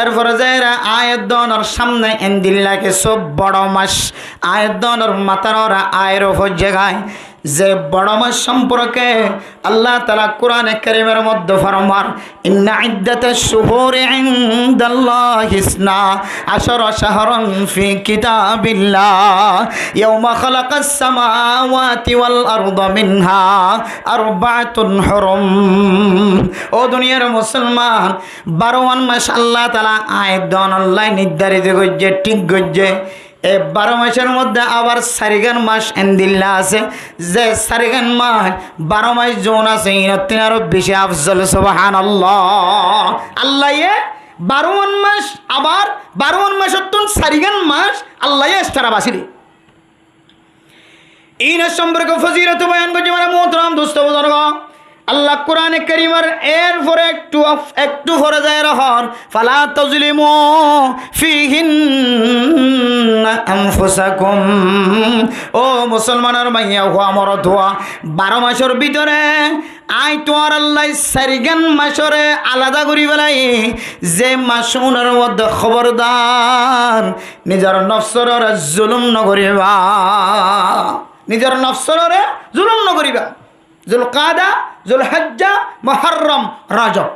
এরপরে যাইরা আয়াত দনের সামনে এন্দিল্লাকে সব বড় মাস আয়াত দনের মাথার ওরা আয়ের ওপর জায়গায় যে বড় মাস সম্পর্কে আল্লাহ তাআলা কোরআনে কারীমের মধ্যে ফরমান, ইন্না ইদ্দাতাশ শুহুরি ইনদাল্লাহি ইসনা আশারা শাহরান ফি কিতাবিল্লাহ ইয়াওমা খালাকাস সামাওয়াতি ওয়াল আরদা মিনহা আরবাতুন হুরুম। ও দুনিয়ার মুসলমান, 12 মাস আল্লাহ তাআলা আয়াত দন আল্লাহ নির্ধারিত করছে, ঠিক করছে। এই 12 মাসের মধ্যে আবার সারিগান মাস এন্দিল্লা আছে, যে সারিগান মাস 12 মাস জোন আছে ইনতিন আরো বেশি আফজল। সুবহানাল্লাহ। আল্লাহ 12 মাস আবার 12 মাসের সারিগান মাস আল্লাহ এস্তারা বাসিলি এই না সম্পর্কে ফজিলত বয়ান করছে। মানে মোহতরম দোস্ত বুজুর্গ, আল্লাহ কোরআনে কারীমের এরপরে একটু পরে যায় রহন, ফালা তাজলিমু ফিহিন্না আনফুসাকুম। ও মুসলমানের মাইয়া ও আমার ধোয়া, 12 মাসের ভিতরে আই তোমার আল্লাহ সারিগান মাসরে আলাদা করি বেলাই, যে মাসুনের মধ্যে খবরদার নিজের নফসর জুলুম নকরিবা, নিজের নফসর জুলুম নকরিবা। জুলকাদা, জুলহজ্জা, মুহররম, রজব,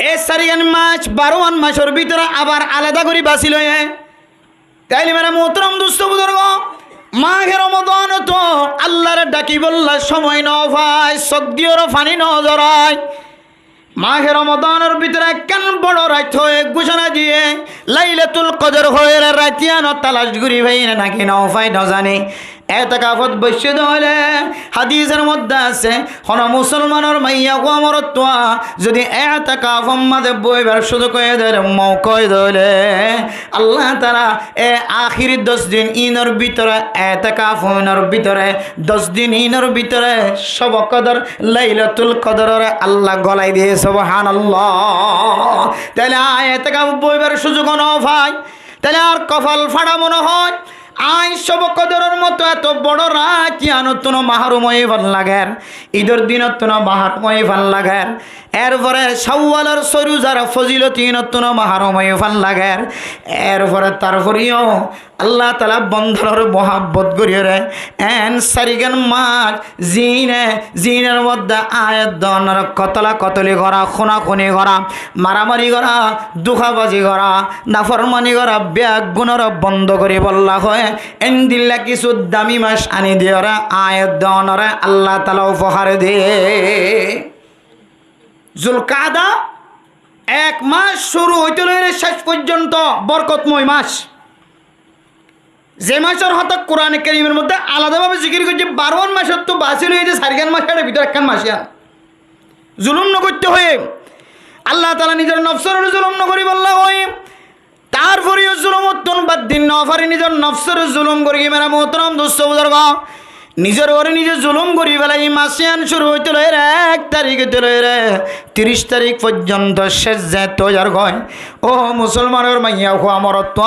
এই সারিগান মাস 12 মাসের ভিতরে আবার আলাদা করে বাঁচিল। তাইলে মানে মোহতরম দোস্ত বুজুর্গ, মাহে রমাদান তো আল্লাহর ডাকি বললা সময় ন ভাই, চোখ দিয়ে পানি ন জড়ায়। মাহে রমাদানের ভিতরে কেন বড় রাত হয়ে ঘোষণা দিয়ে লাইলাতুল কদর হয়ে রাতিয়ান তালাশ করি ভাই নাকি ন ভাই ন জানি। এতেকাফত বসে হলে হাদিসের মধ্যে আছে, কোন মুসলমানের মাইয়া ও আমার তোয়া যদি এতেকাফ মাঝে বইবার সুযোগ হয়ে দেয় মৌকয় ধরে আল্লাহ তারা আখির 10 দিন ইনর ভিতরে এতেকাফ ইনর ভিতরে 10 দিন ইনর ভিতরে সব কদর লাইলাতুল কদরের আল্লাহ গলাই দিয়ে। সুবহানাল্লাহ। তাহলে এতেকাফ বইবার সুযোগ ন ভাই, তাহলে আর কপাল ফাড়া মনে হয়। আই সব কদরের মতো এত বড় রাত নতুন মাহরুময় ভাল লাগে, ঈদের দিনত মাহরুময় ভাল লাগে। এরপরে শাওয়ালের সরুজার ফজিলতি নতুন মাহরুময় ভাল লাগে। এরপরে তারপরেও আল্লাহ তাআলা বন্ধনের মহাব্বত করিয়ে এন সারিগান মাস জিনের মধ্যে আয়াত দনের কতলা কতলি করা, খুনাখুনি করা, মারামারি করা, দুখাবাজি করা, নাফরমানি করা, ব্যাগ গুণর বন্ধ করে বললা হয় এন্দিল্লা কিছু দামি মাস আনি দিয়ে আয়াত দনরে আল্লাহ তাআলা উপহার দিয়ে। জুলকাদা 1 মাস শুরু হইতে শেষ পর্যন্ত বরকতময় মাস, যে মাসের হতে কোরআনে কারীমের মধ্যে আলাদাভাবে জিকির করছে 12 মাসের তো বাসিল হয়েছে সারিগান মাসের ভিতরে একখান মাসিয়া জুলুম ন করতে হয়ে আল্লাহ তাআলা নিজের নফসের জুলুম ন করি বললা হয়। তারপরেও জুলুম উত্তন বাদ দিন না পারি নিজের নফসের জুলুম করি। মেরা মোহতরম দোস্ত বুজুর্গ, নিজের ঘরে নিজে জুলুম করি বেলাই মাসিয়ান শুরু হইতে 1 তারিখ হইতে 30 তারিখ পর্যন্ত শেষ যে তৈয়ার গয়। ও মুসলমানের মাইয়া হো আমার তো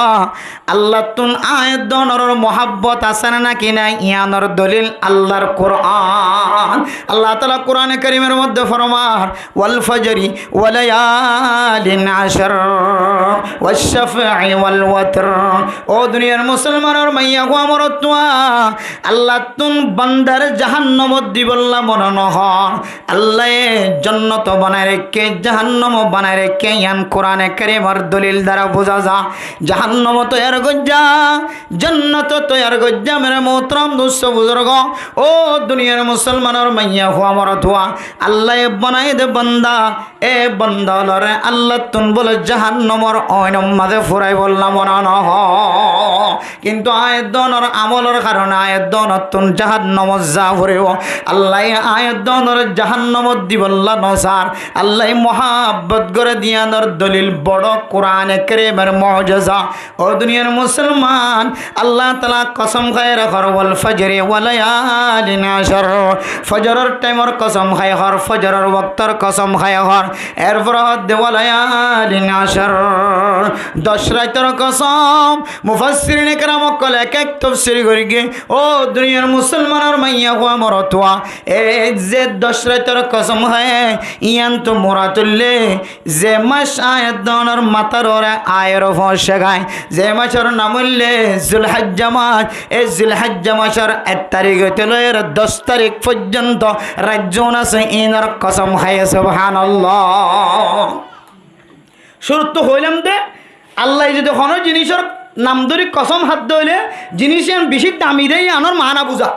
আল্লাহ তুন আয়াত দনর মহাব্বত আছে নাকি নাই ইয়ানোর দলিল আল্লাহর কোরআন। আল্লাহ তাআলা কোরআনে কারীমের মধ্যে ফরমান, ওয়াল ফজরি ওয়া লায়ালিন আশর ওয়াশ শাফঈ ওয়াল ওয়াতর। ও দুনিয়ার মুসলমানের মাইয়া হো আমার তো আল্লাহ তুন বান্দার জাহান্নামত দিবল্লা মনে নহন, আল্লাহ জান্নাত বানায় রেখে জাহান্নাম বানায় রেখে ইয়ান কোরআনে কারীমের দলিল দ্বারা বোঝা যা। জাহান্নাম তৈয়ার গজ্জা, জান্নাত তৈয়ার গজ্জা। মেরে মোহতরম দোস্ত বুজুর্গ, ও দুনিয়ার মুসলমানের মাইয়া হো আমার ধোয়া আল্লাহ বানাই দে বান্দা, এ বান্দা লরে আল্লাহ তুন বলে জাহান্নামর অয়নম মাঝে ফুরাই বললাম মনে নহ। কিন্তু আয়াত দনর আমলের কারণে আয়াত দনত তুন জাহান্নামত যা ফুরিব আল্লাহ আয়াত দনর জাহান্নামত দিবল্লা নসার। আল্লাহ মহাব্বত করে দিয়ানোর দলিল বড় কোরআনে কারীমের মুআজিজা। ও দুনিয়ার মুসলমান, আল্লাহ তাআলা কসম খায় রাখর ওয়াল ফজরি ওয়া লায়ালিন আশর, ফজরের টাইমর কসম খায় হর, ফজরের ওয়াক্তর কসম খায় হর, এরপর ওয়া লায়ালিন আশর 10 রাতের কসম। মুফাসসিরিনে কেরাম কল এক এক তাফসীর করি গে। ও দুনিয়ার মুসলমানের মাইয়া হুয়া মরতুয়া, এই যে 10 রাতের কসম হয় ইয়ান তো মোরাতুল্লে যে মাস আয়াত দনের মাতার ওরা আয়ের ফসে গায়, যে মাসের নাম হইলে জুলহজ্জা মাস। এই জুলহজ্জা মাসের 1 তারিখ হইতে লয়ের 10 তারিখ পর্যন্ত রাজ্যন আছে ইনার কসম খায় সুবহানাল্লাহ। শুরু তো হইলাম দে আল্লাহ যদি কোনো জিনিসের নাম ধরে কসম হাত ধরলে জিনিস বেশি দামি দেয় আনার মানা বুঝা,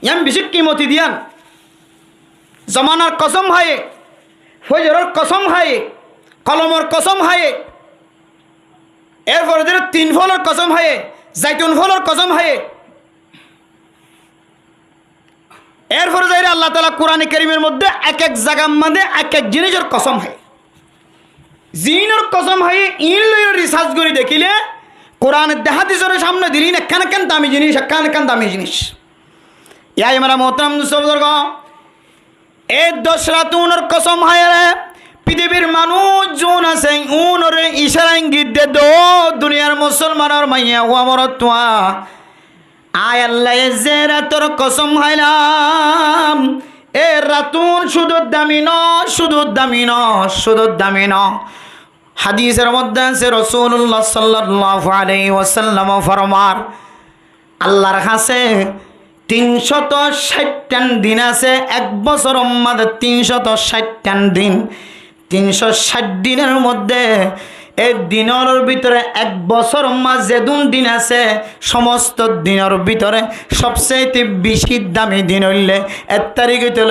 ইয়ান বেশি কিমতি দিয়ান। জমানার কসম হায়ে, ফজরের কসম হায়ে, কলমর কসম হায়ে, এরপরে 3 ফলের কসম হায়ে, জাইতুন ফলের কসম হায়ে, এরপরে যাই আল্লাহ তাআলা কোরআনে কারীমের মধ্যে এক এক জায়গার মধ্যে এক এক জিনিসের কসম হায়ে, জিনের কসম হায়ে। ইন লইয়ের রিসার্চ করে দেখিলে কোরআনের হাদিসের সামনে দিলেন একখান একখান দামি জিনিস, একখান একখান দামি জিনিস। ইয়াই আমরা মোহতারাম দর্শক, এই 10 রাতুনের কসম হায় রে পৃথিবীর মানুষ জন আছে উনরে ইশারা ইঙ্গিত দে দো দুনিয়ার মুসলমানের মাইয়া ও আমার তোয়া আয় আল্লাহ যে রাতর কসম হাইলাম। এ রাতুন শুধু দামি ন, শুধু দামি ন, শুধু দামি ন। হাদিসের মধ্যে আছে রাসূলুল্লাহ সাল্লাল্লাহু আলাইহি ওয়াসাল্লাম ফরমার, আল্লাহর কাছে 360 দিন আছে, 1 বছর মধ্যে 360 দিন। 360 দিনের মধ্যে এই দিনের ভিতরে 1 বছর মাঝে দিন আছে, সমস্ত দিনের ভিতরে সবচেয়ে বেশি দামি দিন হইলে 1 তারিখ হইতে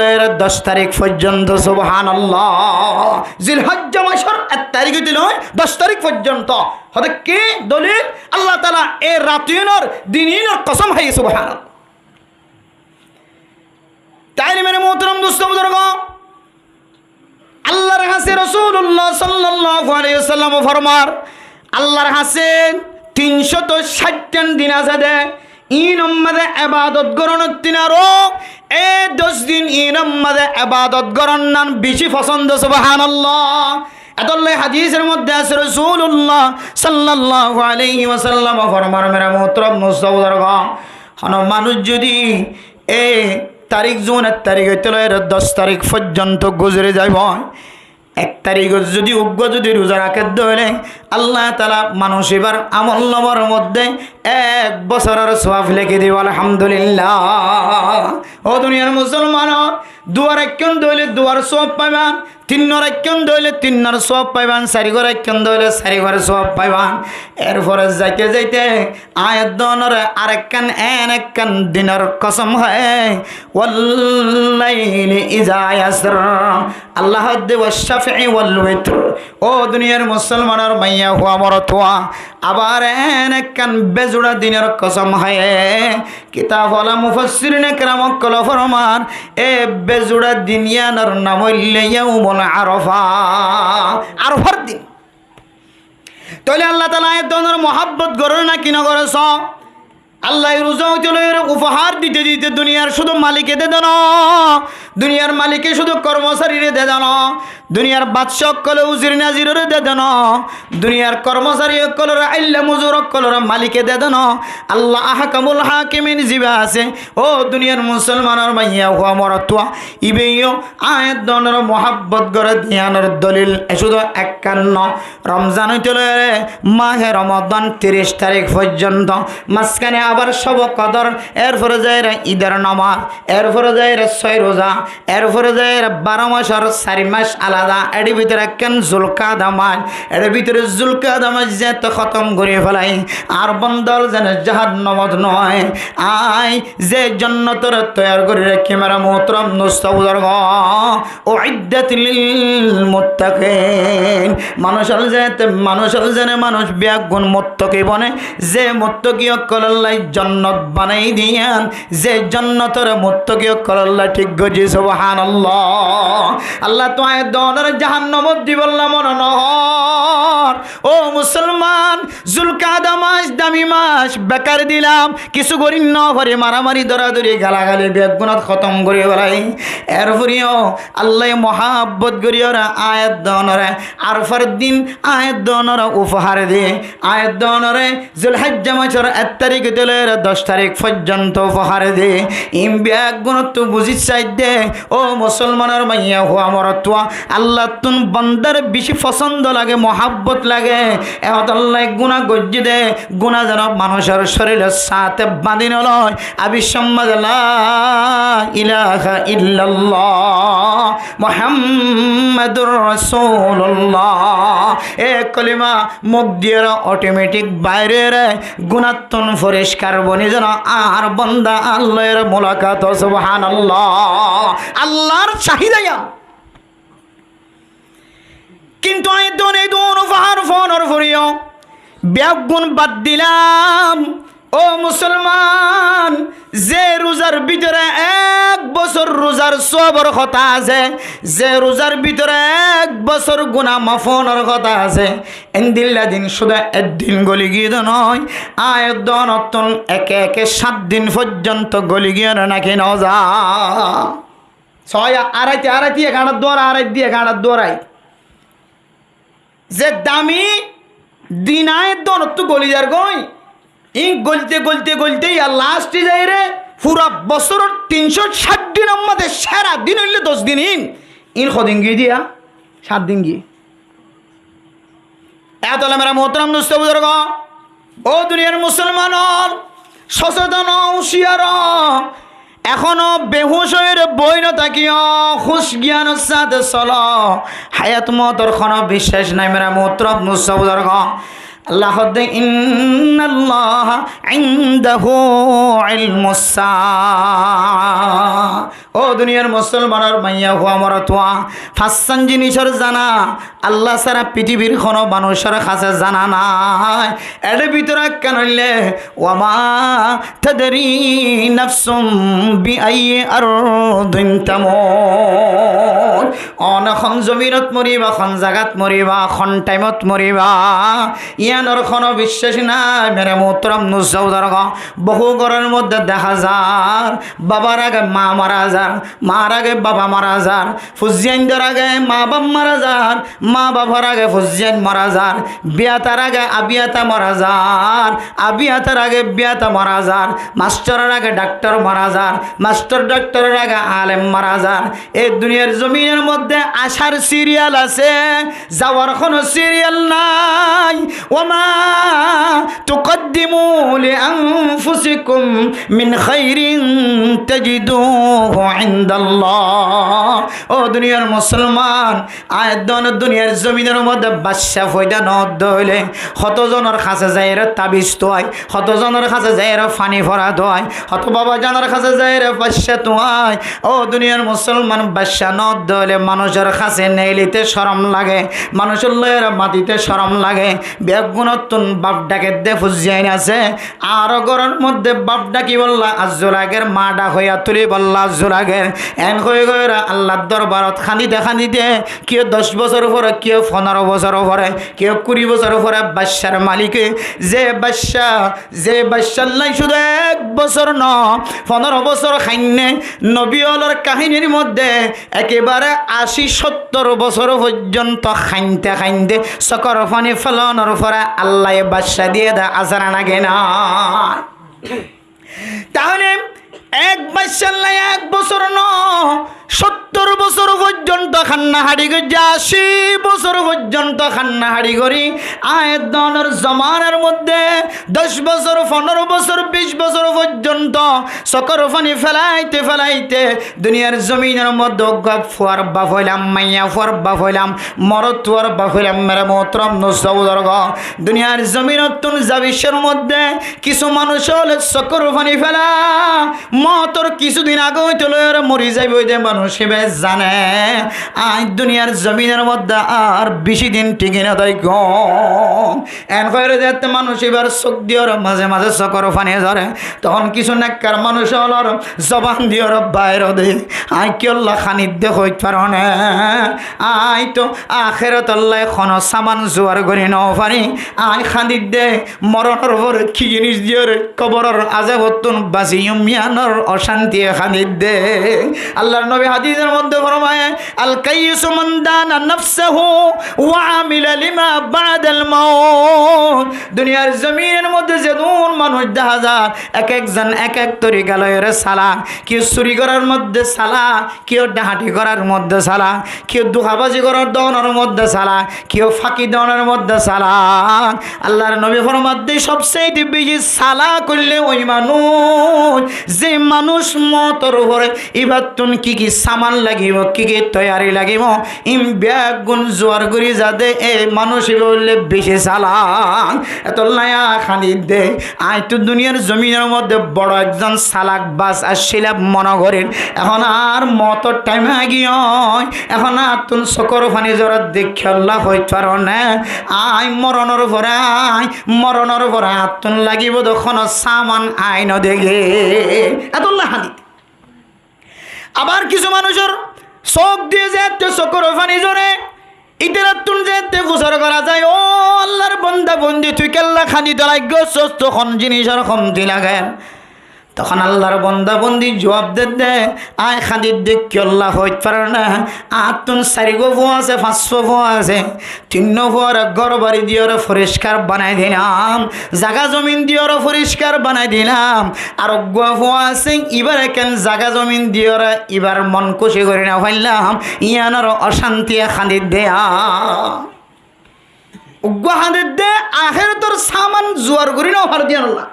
10 তারিখ পর্যন্ত। সুবহানাল্লাহ। জিলহজ্জা মাসের 1 তারিখ হইতে 10 তারিখ পর্যন্ত হতে কি দলিল? আল্লাহ তাআলা এই রাতিনের দিনের কসম হয় সুবহানাল্লাহ। তাইলে মেরে মোহতারাম দোস্ত বুজুর্গ, আল্লাহর কাছে রাসূলুল্লাহ সাল্লাল্লাহু আলাইহি ওয়াসাল্লাম ফরমার, আল্লাহর কাছে 360 দিন আছে দে ইন উম্মতে ইবাদত করন তিনারো এই 10 দিন ইন উম্মতে ইবাদত করন নান বেশি পছন্দ। সুবহানাল্লাহ। এতলে হাদিসের মধ্যে আছে রাসূলুল্লাহ সাল্লাল্লাহু আলাইহি ওয়াসাল্লাম ফরমার, মেরা মোহতারাম দোস্ত বুজুর্গ, কোনো মানুষ যদি এই তারিখ জুন 1 তারিখ হইতে 10 তারিখ পর্যন্ত গুজরে যাইব, 1 তারিখ যদি উগ্র যদি রোজা রাখে ধরে আল্লাহ তাআলা মানুষ এবার আমল নামার মধ্যে 1 বছরের সওয়াব লিখে দিব। আলহামদুলিল্লাহ। ও দুনিয়ার মুসলমান, দুয়ার একজন দইলে দুয়ার সওয়াব পাইবান, 3 একজন দইলে 3 সওয়াব পাইবান, 4 একজন দইলে 4 সওয়াব পাইবান। এরপরে যাইতে যাইতে আয়াত দনের আরেকখান একখান দিনের কসম হয় ওয়াল্লাইলি ইযা ইয়াসর, আল্লাহ দে ওয়াশফি ওয়াল ওয়িতর। ও দুনিয়ার মুসলমানের মাইয়া হুয়া মরতুয়া, আবার একখান বেজুড়া দিনের কসম হয়। কিতাব ওয়ালা মুফাসসিরিনে কেরাম কল ফরমান, এ বেজুড়া দিন ইয়ানার নাম হইলে ইয়াউমুল আরাফা, আরাফার দিন। তাহলে আল্লাহ তাআলা এ ধরনের মহব্বত করে না কি না করেছ? আল্লাহ রোজা হইতে উপহার দিতে দিতে দুনিয়ার শুধু মালিকে দে দেন, দুনিয়ার মালিকে শুধু কর্মচারীরে দে দেন, দুনিয়ার বাদশাহ কলে উজির নাজিরে দে দেন, দুনিয়ার কর্মচারী কলর আল্লাহ মুজুর কলর মালিকে দে দেন। আল্লাহ আহকামুল হাকিমিন জিবা আছে। ও দুনিয়ার মুসলমানের মাইয়া হুয়া মরতুয়া ইবেইও আয়াত দনের মহাব্বত করে ধ্যানের দলিল শুধু 51 রমজান হইতে মাহে রমাদান 30 তারিখ পর্যন্ত, মাঝখানে আবার শব কদর, এরপরে যায় ঈদের নামাজ, এরপরে যায় 6 রোজা, এরপরে যায় 12 মাসের 4 মাস আলাদা। এর ভিতরে কেন জুলকাদা মাস, এর ভিতরে জুলকাদা মাস যেতে খতম করে ফেলাই আর বন্দল যেন জাহান্নামত নয়। আই যে জান্নাতের তৈরি করে রেখে মেরা মোহতরম নস্তাউদার ও ইদ্দাত লিল মুত্তাকিন, মানুষের যেতে মানুষের যেন মানুষ ব্যাগুণ মুত্তাকি বনে, যে মুত্তাকি কল্লাই জান্নাত বানাই দিয়ান যে জান্নাতের মুত্তাকি করল্লা ঠিক গজি সুবহানাল্লাহ আল্লাহ তো আয় দনের জাহান্নামত দিবল্লা মন নহর ও মুসলমান জুলকাদা মাস দামি মাস বেকার দিলাম কিছু করি ন করে মারামারি দরাদরি গালাগালি বেগুনাত খতম করে বেড়াই এরপরেও আল্লাহ মহাব্বত করি ওরা আয়াত দনরে আরফার দিন আয়াত দনরে উপহার দিয়ে আয়াত দনরে জুলহজ্জা মাসের 1 তারিখ দিলে 10 তারিখ পর্যন্ত উপহার দিয়ে ইম বেগুনাত তো বুঝি চাই দে ও মুসলমানের মাইয়া হো আমার তোয়া আল্লাহ তুন বান্দার বেশি পছন্দ লাগে মহাব্বত লাগে এত আল্লাহ গুনাহ গজ্জি দে গুনাহ যেন মানুষের শরীরের সাথে বাঁধি নলয় আবিসম্মাদ লা ইলাহা ইল্লাল্লাহ মুহাম্মাদুর রাসূলুল্লাহ এ কলিমা মুখ দিয়ে অটোমেটিক বাইরে রে গুনাহতন পরিষ্কার বনি যেন আর বান্দা আল্লাহর মুলাকাত সুবহানাল্লাহ আল্লাহর চাহিদায়া কিন্তু এই দোন উপহার ফোনর ফরিও ব্যাগুন বাদ দিলাম ও মুসলমান যে রোজার ভিতরে 1 বছর রোজার সবর কথা আছে যে রোজার ভিতরে 1 বছর গুনাহ মাফনের কথা আছে এন্দিল্লা দিন শুধু একদিন গলি গিয়ে নয় আয়াত দনতন একে একে 7 দিন পর্যন্ত গলি গিয়ে নাকি ন যা 6 আড়াই দিয়ে গাঁড়ার দোয়ার আড়াই দিয়ে গাঁড়ার দোয়ারাই যে দামি দিনায়ের দনত্ব গলি যার গই ই গলতে গলতে গলতেই আর লাস্টে যাই রে পুরা বছর 360 দিন আমাদের সারা দিন হইলে 10 দিন ইন কদিন গিয়ে দিয়া 7 দিন গিয়ে এত মেরা মোহতরম দোস্ত বুজুর্গ ও দুনিয়ার মুসলমান সচেতন হুঁশিয়ার এখনো বেহুশ হয়ে বই না থাকিও হুশ জ্ঞানের সাথে চলো হায়াত মতর কোনো বিশ্বাস নাই মেরা মোহতরম দোস্ত বুজুর্গ আল্লাহ দে ইন্নাল্লাহ ইনদাহু ইলমুস সাআ ও দুনিয়ার মুসলমানের মাইয়া হওয়া মরা তোয়া ফাঁসান জিনিসের জানা আল্লাহ সারা পৃথিবীর কোনো মানুষের কাছে জানা নাই এর ভিতরে কেন হইলে ওয়ামা তাদরি নাফসুম বিআই আরদিন তামুত অনখন জমিনত মরিবা খন জাগাত মরিবা খন টাইমত মরিবা ইয়ানোর কোনো বিশ্বাস নাই মেরে মোহতরম নুসাউদার বহু ঘরের মধ্যে দেখা যায় বাবার আগে মা মারা যায় মার আগে বাবা মারা যায় ফুজিয়ানদের আগে মা বাপ মারা যায় মা বাবার আগে ফুজিয়ান মারা যায় বিয়াতার আগে আবিয়াতা মারা যায় আবিয়াতার আগে বিয়াতা মারা যায় মাস্টারের আগে ডাক্তার মারা যায় মাস্টার ডাক্তারের আগে আলেম মারা যায় এই দুনিয়ার জমিনের মধ্যে আসার সিরিয়াল আছে যাওয়ার কোনো সিরিয়াল নাই ওমা তুকদ্দিমু লিআনফুসিকুম মিন খাইরিন তাজিদুহু ইনদাল্লাহ ও দুনিয়ার মুসলমান আয়দন দুনিয়ার জমিনের মধ্যে বাদশা ফয়দা নদ হইলে কতজনের কাছে যায় রে তাবিজ তোয় কতজনের কাছে যায় রে পানি ভরা দয় কত বাবা জানার কাছে যায় রে বাদশা তোয় ও দুনিয়ার মুসলমান বাদশা নদ হইলে মানুষের কাছে নেইলিতে শরম লাগে মানুষের লয়ের মাটিতে শরম লাগে বেগুনতুন বাপ ডাকে দে ফুজিয়াইন আছে আর ঘরের মধ্যে বাপ ডাকি বললা আজুরাগের মা ডাক হইয়া তুলি বললা আজুরাগের এন হয়ে গয়রা আল্লাহর দরবারত খানিতে কেউ 10 বছর পরে কেউ 15 বছর পরে কেউ 20 বছর পরে বাদশার মালিকে যে বাদশার লাই শুধু 1 বছর ন 15 বছর খাইনে নবীওয়ালার কাহিনীর মধ্যে একেবারে 80-70 বছর পর্যন্ত খাইনতে সকর পানি ফেলানোর পরে আল্লাহ বাদশা দিয়ে দেয় আসারা নাগে না তাহলে এক বাদশার লাই 1 বছর ন 70 বছর পর্যন্ত খান্নাহাড়ি করি 80 বছর পর্যন্ত খান্নাহাড়ি করি আয়দনের জমানের মধ্যে 10 বছর 15 বছর 20 বছর পর্যন্ত সকর পানি ফেলাইতে দুনিয়ার জমিনের মধ্যে গপ ফুয়ার বাপ হইলাম মাইয়া ফুয়ার বাপ হইলাম মরদ ফুয়ার বাপ হইলাম মেরে মোহতরম নসৌদর দুনিয়ার জমিনের তুন জাবিসের মধ্যে কিছু মানুষ হলে সকর পানি ফেলা মতর কিছুদিন আগে চলে মরি যাইব যে মানুষ এবার জানে আজ দুনিয়ার জমিনের মধ্যে আর বেশি দিন টিকে না তাই এন করে যাতে মানুষ এবার চোখ দিয়ে মাঝে মাঝে চকর ফানি ধরে তখন কিছু নেককার মানুষ হলর জবান দিয়ে বাইরে দে আই কি আল্লাহ খানিদ্য হইতে পারো না আই তো আখেরাত আল্লাহ খন সামান জোয়ার করে নাও পারি আই খানিদ দে মরণের পর কি জিনিস দিয়ে কবরের আযাবতুন বাসিয়ম মিয়ানর অশান্তি খানিদ দে আল্লাহর নবী হাদিসের মধ্যে ফরমায় আল কাইয়িসু মান দানা নাফসাহু ওয়া আমিলা লিমা বাদাল মাউত দুনিয়ার জমিনের মধ্যে যেমন মানুষ দেখা যায় এক একজন এক এক তরিকা লয়ের সালা কেউ চুরি করার মধ্যে সালা কেউ ডাহাটি করার মধ্যে সালা কেউ দুহাবাজি করার দনের মধ্যে সালা কেউ ফাঁকি দনের মধ্যে সালা আল্লাহর নবী ফরমাতে সবচেয়ে বেশি সালা করলে ওই মানুষ যে মানুষ মতর উপরে এবার তুন কি কি সামান লাগিব কি কি তৈয়ারি লাগিব ইম ব্যাগ গুণ জোয়ার করি যাতে এই মানুষ বললে বেশি সালা এত লায়া খানি দে আই তো দুনিয়ার জমিনের মধ্যে বড় একজন সালাক বাস আসছিলাম মনে করেন এখন আর মতর টাইম গিয়ে এখন আর তুন চকর ফানি জোর দেখে আল্লাহ হইতে পারো না আই মরণের পরে আতুন লাগিব তখন সামান আইন দেখে এত হানি আবার কিছু মানুষের চোখ দিয়ে যেতে চকর ফানি জোরে ইতারা তুন যেতে গোসর করা যায় ও আল্লাহর বন্দা বন্দি তুই কেল্লা খানি দলাই গোসস তখন জিনিসের কমতি লাগে তখন আল্লাহর বন্দা বন্দি জবাব দে আয় খাদির দেখ কি আল্লাহ হইতে পারে না আর তুন 4 গো ফোয়া আছে 500 ফোয়া আছে 3 ফোয়ার ঘর বাড়ি দিয়ে পরিষ্কার বানাই দিলাম জায়গা জমিন দিয়ে পরিষ্কার বানাই দিলাম আর গোয়া ফোয়া আছে এবার কেন জায়গা জমিন দিয়ে এবার মন খুশি করে না ফেললাম ইয়ানোর অশান্তি খাদির দেয়া উগ্র হাঁদের দে আখের তোর সামান জোয়ার করি না হার দিয়ে আল্লাহ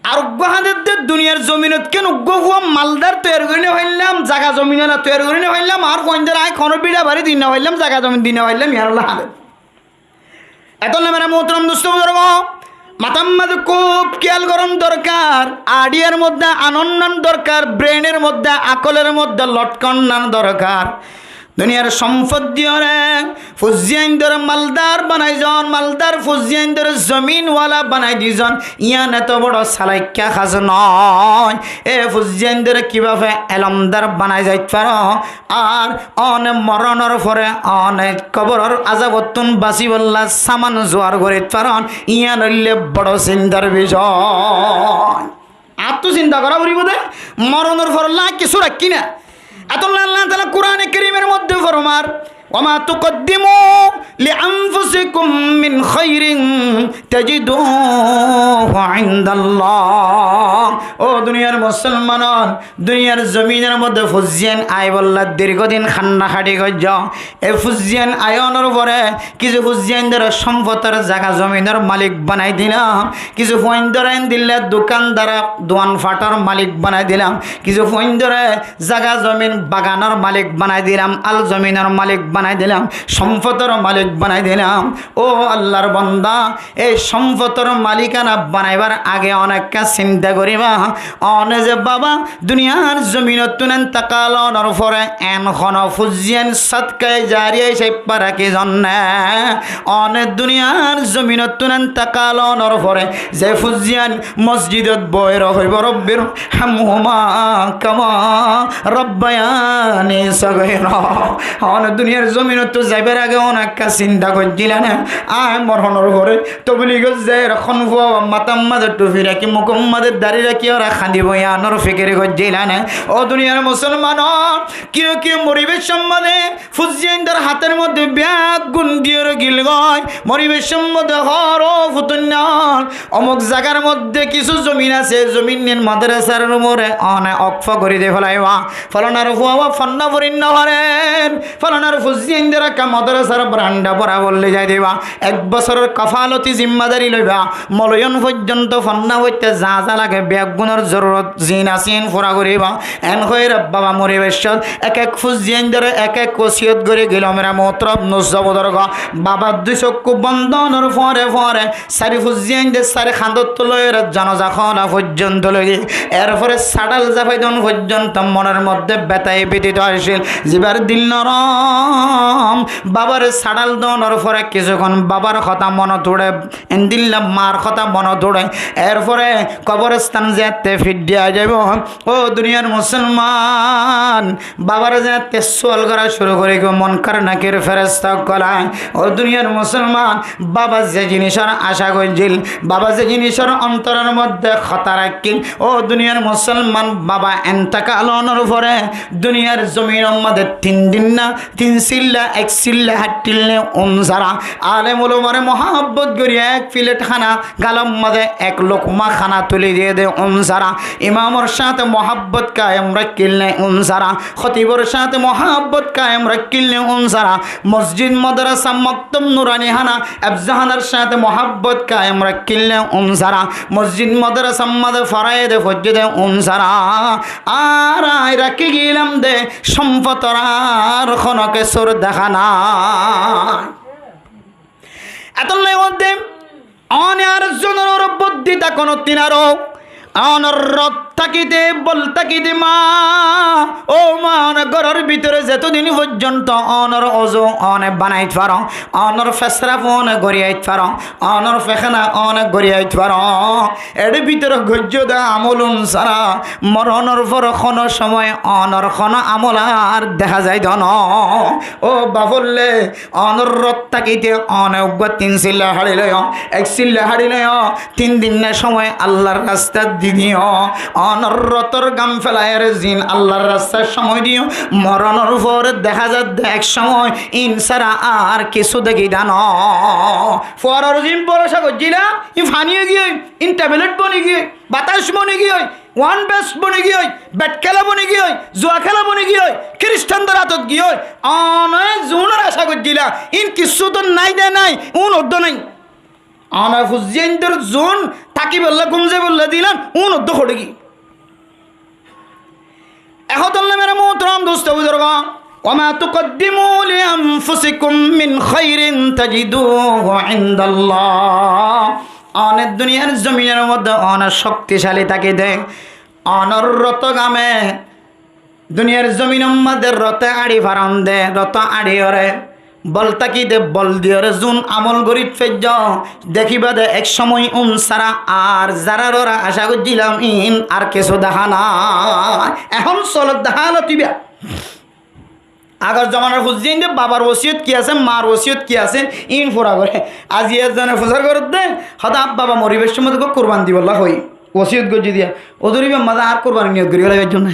আর উগ্রহাদের দুনিয়ার জমিনত কেন উগ্র মালদার তৈরি করে হইলাম জায়গা জমিন তৈরি করে হইলাম আর কইন্দের আয় খনর বিড়া বাড়ি দিন হইলাম জায়গা জমিন দিন হইলাম ইয়ারুল্লাহ হাদের এত না মেরা মোহতরম দোস্ত বুজুর্গ মাতাম্মাদ খুব খেয়াল গরম দরকার আডিয়ার মধ্যে আনন্দান দরকার ব্রেনের মধ্যে আকলের মধ্যে লটকন্নান দরকার দুনিয়ার সম্পদ দিয়ে ফুজিয়ান ধরে মালদার বানাই জন মালদার ফুজিয়ান ধরে জমিনওয়ালা বানাই দিজন ইয়ান এত বড় সালাইকা খাজ নয় এ ফুজিয়ান ধরে কীভাবে এলমদার বানাই যাইতে পারো আর অনেক মরণের পরে অনেক কবরের আযাবতুন বাঁচি বললা সামান জোয়ার করে পারন ইয়ান হইলে বড় চিন্তার বিষয় আত্মচিন্তা করা বলিব দে মরণের পর লা কিছু রাখি না আল্লাহ তাআলা কোরআনে কারীমের মধ্যে ফরমার ওমা তুকদ্দিমু লিআনফুসিকুম মিন খাইরিন তাজিদুহু ইনদাল্লাহ ও দুনিয়ার মুসলমান দুনিয়ার জমিনের মধ্যে ফুজিয়ান আই বল্লা দীর্ঘদিন খান্না খাটি গজ এই ফুজিয়ান আয়নের পরে কিছু ফুজিয়ানদের সম্পদের জায়গা জমিনের মালিক বানাই দিলাম কিছু ফইন্দরাইন দিলে দোকানদার দোয়ান ফাটার মালিক বানাই দিলাম কিছু ফইন্দরে জায়গা জমিন বাগানের মালিক বানাই দিলাম আল জমিনের মালিক বানাই দিলাম সম্পদের মালিক বানাই দিলাম ও আল্লাহর বান্দা এই সম্পদের মালিকানা বানাইবার আগে অনেকটা চিন্তা করিবা অনে যে বাবা দুনিয়ার জমিনত তুনেন তাকালনের পরে এনখন ফুজিয়ান সদকায়ে জারিয়া সেই পারা কি জন্নে অনে দুনিয়ার জমিনত তুনেন তাকালনের পরে যে ফুজিয়ান মসজিদত বইর হইব রব্বির হামহুমা কামা রব্বায়ানি সগীরা অনে দুনিয়ার জমিনত তো যাইবার আগে অনেকটা চিন্তা করছিলেন আয় মরণের পরে তবলিগত যে এখন মাতাম্মাদের টুপি রাখি মুকম্মাদের দাড়ি রাখি ওরা খাঁদিব ইয়ানোর ফিকির করছিলেন ও দুনিয়ার মুসলমান কেউ কেউ মরিবের সম্বন্ধে ফুজিয়ানদের হাতের মধ্যে ব্যাগ গুণ দিয়ে গিল গয় মরিবের সম্বন্ধে হর ও ফুতুন্যাল অমুক জায়গার মধ্যে কিছু জমিন আছে জমিন নিন মাদ্রাসার মোড়ে অনে অক্ষ করে দিয়ে ফেলাইবা ফলনার ফুয়া ফন্না ফরিন্ন হরেন ফলনার ফুজিয়েন্দ্র কা মাদ্রাসার ব্রান্ডা পড়া বললে যাই দিবা 1 বছরের কফালতি জিম্মাদারি লইবা মলয়ন পর্যন্ত ফন্না হইতে যা যা লাগে ব্যাগুণের জরুরত জিন আসিন ফুরা করিবা এন হয়ে বাবা মরিবেশত এক এক ফুজিয়েন্দ্র এক এক ওসিয়ত করে গেল মেরা মোহতরম নুজবদরগ বাবা 2 চক্ষু বন্ধনের ফরে ফরে সারি ফুজিয়েন্দ্র সারি খান্দত লয়ের জানাজা খলা পর্যন্ত লগে এরপরে সাডাল জাফাইদন পর্যন্ত মনের মধ্যে ব্যথায় ব্যতীত আসিল জিবার দিল নরম বাবার সাডাল দনের পরে কিছুক্ষণ বাবার কথা মন তোড়ে দিল্লা মার কথা মন তোড়ে এরপরে কবরস্থান যেতে ফিট দিয়া যাব ও দুনিয়ার মুসলমান বাবার যেতে সোয়াল করা শুরু করে মন কার নাকের ফেরেস্তা গলায় ও দুনিয়ার মুসলমান বাবা যে জিনিসের আশা করছিল বাবা যে জিনিসের অন্তরের মধ্যে খতা রাখিল ও দুনিয়ার মুসলমান বাবা এন্তাকালনের পরে দুনিয়ার জমিনের মধ্যে 3 দিন না 3 সিল্লা 1 সিল্লা হাঁটিলে যারা আলেম ওলামার মহাব্বত করি 1 প্লেট খানা গালম মধ্যে 1 লোকমা খানা তুলে দিয়ে দে যারা ইমামর সাথে মহাব্বত কায়েম রাখিলে যারা খতিবর সাথে মহাব্বত কায়েম রাখিলে যারা মসজিদ মাদ্রাসা মক্তব নুরানি হানা আফজাহানার সাথে মহাব্বত কায়েম রাখিলে যারা মসজিদ মাদ্রাসা মধ্যে ফরায়েদ ফজদে যারা আর রাখি গেলাম দে সম্পতরার খনকে সুর দেখা না এত মধ্যে অনার জনের বুদ্ধিটা কোনো তিনারও অনর থাকিতে বল থাকিতে মা ও মান ঘরের ভিতরে যতদিন পর্যন্ত অনর অজু অনে বানাইতে পারো অনর ফেসরা ফোন গড়িয়াইতে পারো অনর ফেখানা অনেক গড়িয়াইতে পারো এর ভিতরে গজ্য দা আমলুন সারা মরণর পর কোনো সময় অনর কোনো আমল আর দেখা যায় ধন ও বাবললে অনর থাকিতে অনেক 3 সিল্লা হাড়ি লয় 1 সিল্লা হাড়ি লয় 3 দিনের সময় আল্লাহর রাস্তা দিও অনরতর গাম ফেলায়ের জিন আল্লাহর রাস্তার সময় দিও মরণের উপর দেখা যায় এক সময় ইনসারা আর কিছু দেখি দান ফরার জিম ভরসা করছিলা ই ফানিয়ে গিয়ে ইন ট্যাবলেট বনে গিয়ে বাতাস বনে গিয়ে ওয়ান বেস্ট বনে গিয়ে ব্যাট খেলা বনে গিয়ে জুয়া খেলা বনে গিয়ে খ্রিস্টানদের হাতত গিয়ে অনয় জুনের আশা করছিলা ইন কিছু তো নাই দে নাই উন অর্ধ নাই আনা ফুজিয়েন্দ্র জোন তাকি বললা গুমজে বললা দিলাম উন অর্ধ খড়ে গিয়ে এখন মেরা মোহতরম দোস্ত বুজুর্গ ওমা তুকদ্দিমু লিআনফুসিকুম মিন খাইরিন তাজিদুহু ইনদাল্লাহ অনেক দুনিয়ার জমিনের মধ্যে অনেক শক্তিশালী তাকে দেয় অনরত গামে দুনিয়ার জমিনের মধ্যে রতে আড়ি ফারান দে রত আড়ি ওরে বল তাকি দে বল দিয়রে জুন আমল গরিব ফেজ দেখিবা দে এক সময় সারা আর যারা ওরা আশা করছিলাম ইন আর কিছু দেখা না এখন চলত দেখালো তিবা আগর জমানার খুঁজছেন যে বাবার ওসিয়ত কি আছে মার ওসিয়ত কি আছে ইন ফোরা করে আজি এজনের ফুসার করে দে হতা বাবা মরিবেশের মধ্যে কোরবান দিবল্লা হই ওসিয়ত গজি দিয়া ওদরিবা মাদা আর কোরবানি নিয়ত করি গেলে জন্য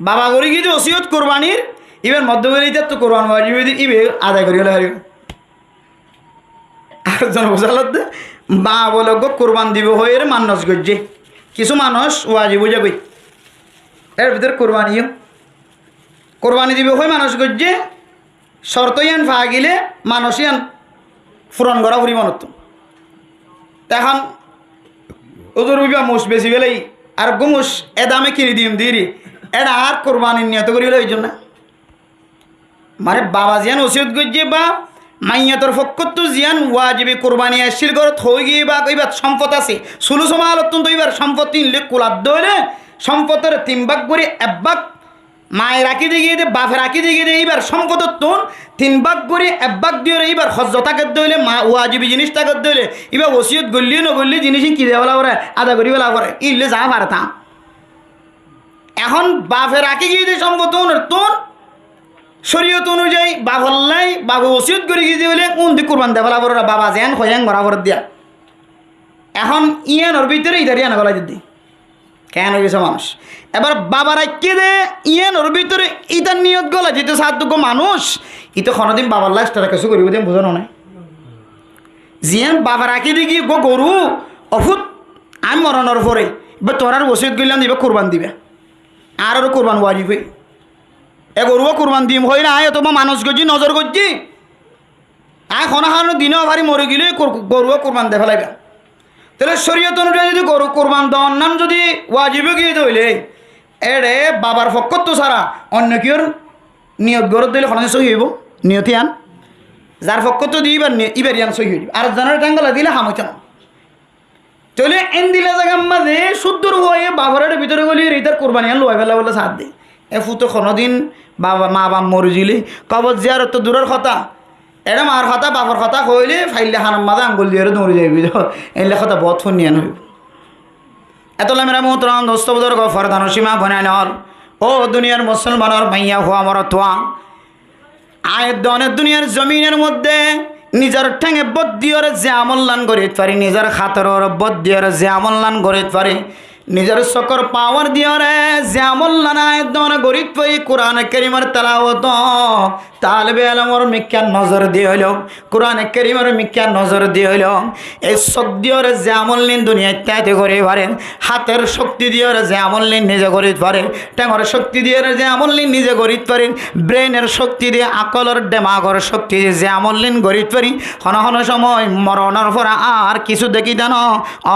বাবা করি কি যে ওসিয়ত কোরবানির ইবের মধ্যবর্তীতে তো কোরবান ইবে আদায় করি গেলে হারিব আর জন বুঝালত দে বা বলে কোরবান দিব হয়ে মানস গজ্জে কিছু মানুষ ওয়াজি বুঝে গই এর ভিতরে কোরবানি দিবে হয়ে মানুষ গজ্জে শর্ত ইয়ান ফা গেলে মানুষ ইয়ান ফুরন করা ফুরি মনত তখন ওদের উইবা মুস বেশি বেলেই আর গুমুস এ দামে কিনে দিম দিরি এটা আর কোরবানির নিয়ত করি গেলে ওই জন্য মানে বাবা জিয়ান ওসিয়ত গজ্জে বা মাইয়াতর ফক্কত জিয়ান ওয়াজিবে কোরবানি আসছিল ঘরত হয়ে গিয়ে বা এইবার সম্পদ আছে সুলু সমাল অত্যন্ত এইবার সম্পদ 3 লাখ কুলাদ দইলে সম্পদের 3 ভাগ করে 1 ভাগ মায়ে রাখি দিয়ে গিয়ে বাপে রাখি দিয়ে গিয়ে এইবার সম্পদের তোন 3 ভাগ করে 1 ভাগ দিয়ে এইবার হজ্জ তাকে দইলে মা ওয়াজিবি জিনিস তাকে দইলে এবার ওসিয়ত গল্লি নগল্লি জিনিস কি দেওয়ালা করে আদা করি বেলা করে ইলে যা পারতা এখন বাপে রাখি গিয়ে দিয়ে সম্পদ তোন শরীয়ত অনুযায়ী বাবল্লাই বাবু ওসিয়ত করে গিয়ে হলে কোন দিক কোরবান দেওয়া বড় বাবা যেন হয়াং বরাবর দিয়া এখন ইয়ানোর ভিতরে ইদার ইয়ান গলাই দিদি কেন গেছে মানুষ এবার বাবারা কে দে ইয়ানোর ভিতরে ইতার নিয়ত গলা যেতে সাহায্য মানুষ ই তো কোনোদিন বাবার লাস্টটা কিছু করিব দিন বোঝানো নাই জিয়ান বাবা রাখি দেখি গরু অফুত আমি মরণের পরে বা তোর আর ওসিয়ত গেলাম দিবে কোরবান দিবে আর কোরবান ওয়াজিব এ গরুও কুরবান দিম হই না আয় অথবা মানুষ গজি নজর গজি আয় খনাখানো দিনও ভারি মরে গেলে গরুও কুরবান দে ফেলাইবা তাহলে শরীয়ত অনুযায়ী যদি গরু কুরবান দেওয়ার নাম যদি ওয়াজিবে গিয়ে দইলে এড়ে বাবার পক্ষ তো সারা অন্য কেউর নিয়ত গরত দিলে খনা সহি হইব নিয়তি আন যার পক্ষ তো দিয়ে ইবার ইয়ান সহি হইব আর জানার টাঙ্গলা দিলে হামইত না চলে এন দিলে জায়গা মাঝে শুদ্ধর হয়ে বাবারের ভিতরে গলি রিতার কোরবানি আন লোয়া ফেলা বলে সাথ দে এ ফুতো কোনোদিন বাবা মা বাপ মরে দিলে কবর জিয়ারত তো দূরের কথা এটা মার কথা বাপর কথা কইলে ফাইলে হানার মাঝে আঙ্গুল দিয়ে দৌড়ে যাবি এলে কথা বহুত ফোনিয়ান হইব এতলা মেরা মোহতরাম দোস্ত বুজুর্গ ফরদান সীমা বনায়নল ও দুনিয়ার মুসলমানের মাইয়া হওয়া মর তোয়া আয়ের দনের দুনিয়ার জমিনের মধ্যে নিজের ঠেঙে বদ্দিয়র যে আমল্লান গড়িত পারি নিজের খাতর বদ্দিয়র যে আমল্লান গড়িত পারি নিজের চকর পাওয়ার দিয়রে যে আমল্লান আয়ের দনে গড়িত পারি কোরআন কারীমের তেলাওয়াত তালবে ইলমের মিক্কা নজর দিয়ে হইল কোরআন কারীমের মিক্কা নজর দিয়ে হইল এই সদ্দিয়র যে আমল নিন দুনিয়ায় ত্যাগ করে পারেন হাতের শক্তি দিয়র যে আমল নিন নিজে গড়িত পারেন টেঙর শক্তি দিয়ে যে আমল নিন নিজে গড়িত পারেন ব্রেনের শক্তি দিয়ে আকলের ডেমাগর শক্তি দিয়ে যে আমল নিন গড়িত পারি হন হন সময় মরণের পর আর কিছু দেখি দেন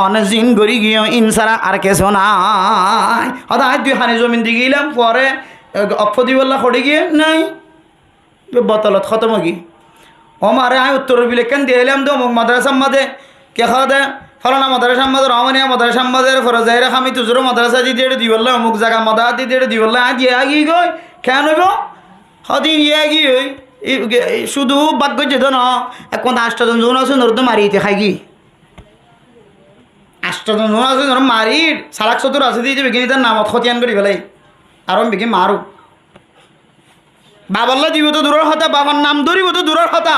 অনজিন গড়ি গিয়ে ইনসারা আর কিছু নাই হঠাৎ দুই হানি জমিন দিয়ে গেলাম পরে অফদিবল্লা খড়ি গিয়ে নাই বতলত খতম কি ও মারে আমি উত্তর বিলে কেন দিয়ে এলাম তো মাদ্রাসার মাঝে কে খাওয়া দেয় ফলানা মাদ্রাসার মাঝে রহমানিয়া মাদ্রাসার মাঝে ফরজাইর আমি তুজোর মাদ্রাসা দিতে দিয়ে বললাম অমুক জায়গা মাদা দিতে দিয়ে বললাম আজ আগি গই কেন হইব হদিন ইয়ে আগি হই শুধু বাক্য যেত না এখন 8জন জন আছে নর তো মারিতে খাই কি 8জন জন আছে নর মারি সালাক চতুর আছে দিয়ে যাবে কিন্তু তার নামত খতিয়ান করি ফেলাই আর আমি বিকি মারু বাবাল্লা দিব তো দূরের হতা বাবার নাম ধরিব তো দূরের হতা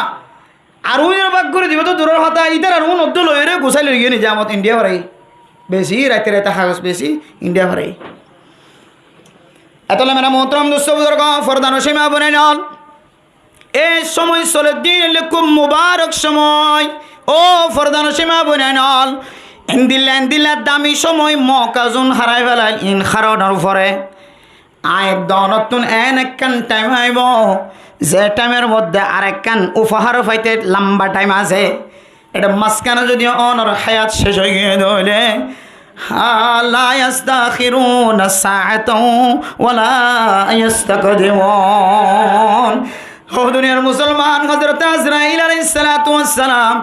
আর ওই বাক করে দিব তো দূরের হতা ইতার আর নদ্য লই রে গুছাই লই গিয়ে নিজে আমত ইন্ডিয়া ভরাই বেশি রাতে রাতে কাগজ বেশি ইন্ডিয়া ভরাই এতলে মেরা মোহতরম দোস্ত বুজুর্গ ফরদান সীমা বনাই নল এই সময় চলে দিন খুব মুবারক সময় ও ফরদান সীমা বনাই নল এন্দিল্লা দামি সময় মকাজুন হারাই ফেলাই ইন খারণের পরে আয় নতুন একখান টাইম আইব যে টাইমের মধ্যে আরেকখান উপহার পাইতে লম্বা টাইম আছে এটা মাঝখানে যদি অনর হায়াত শেষ হয়ে গিয়ে ধরলে লা ইস্তাখিরুনা সাআতাও ওয়ালা ইস্তাকদিমুন ও দুনিয়ার মুসলমান হযরত আজরাইল আলাইহিস সালাতু ওয়াস সালাম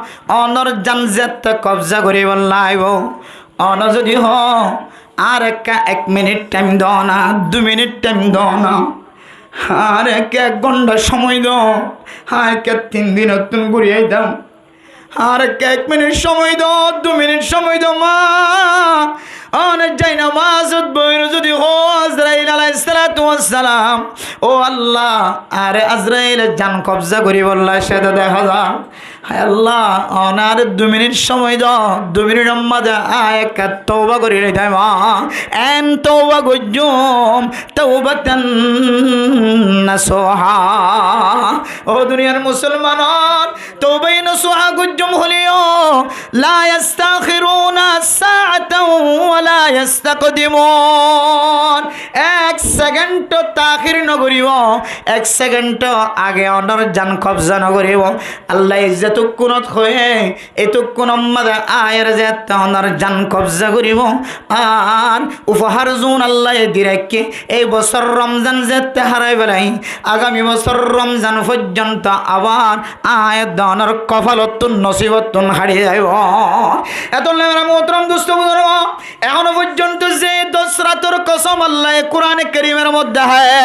অনর জানজাত কবজা করে বললাইব অন যদি হ আর 1 মিনিট টাইম দাও না 2 মিনিট টাইম দাও না আর 1 ঘন্টা সময় দাও আর 3 দিন নতুন ঘুরিয়ে দাও আর 1 মিনিট সময় দাও 2 মিনিট সময় দাও মা অনেক যাই না মাসুদ বইর যদি ও আজরাইল আলাইহিস সালাতু ওয়াস সালাম ও আল্লাহ আরে আজরাইল জান কবজা করি বললা সেটা দেখা যায় হায় আল্লাহ অনার 2 মিনিট সময় দাও 2 মিনিট মধ্যে এক তওবা করি রে তাই মা এন তওবা গজুম তওবাতান নাসুহা ও দুনিয়ার মুসলমান তওবা নাসুহা গজুম হলিও লা ইস্তাখিরুনা সাআতাও ওয়ালা ইস্তাকদিমুন 1 সেকেন্ড তাখির নগরিব 1 সেকেন্ড আগে অনার জান কবজা নগরিব আল্লাহ ইজ্জত কোনত হয়ে এতক্ষণ আমাদের আয়ের যে তার জান কবজা করিব আর উপহার জুন আল্লাহ দিরাকে এই বছর রমজান যেতে হারাই বেলাই আগামী বছর রমজান পর্যন্ত আবার আয়ের দানের কপালত নসিবত হারিয়ে যাইব এত মোহতরম দোস্ত বুজুর্গ এখনো পর্যন্ত যে 10 রাতের কসম আল্লাহ কোরআনে কারীমের মধ্যে হয়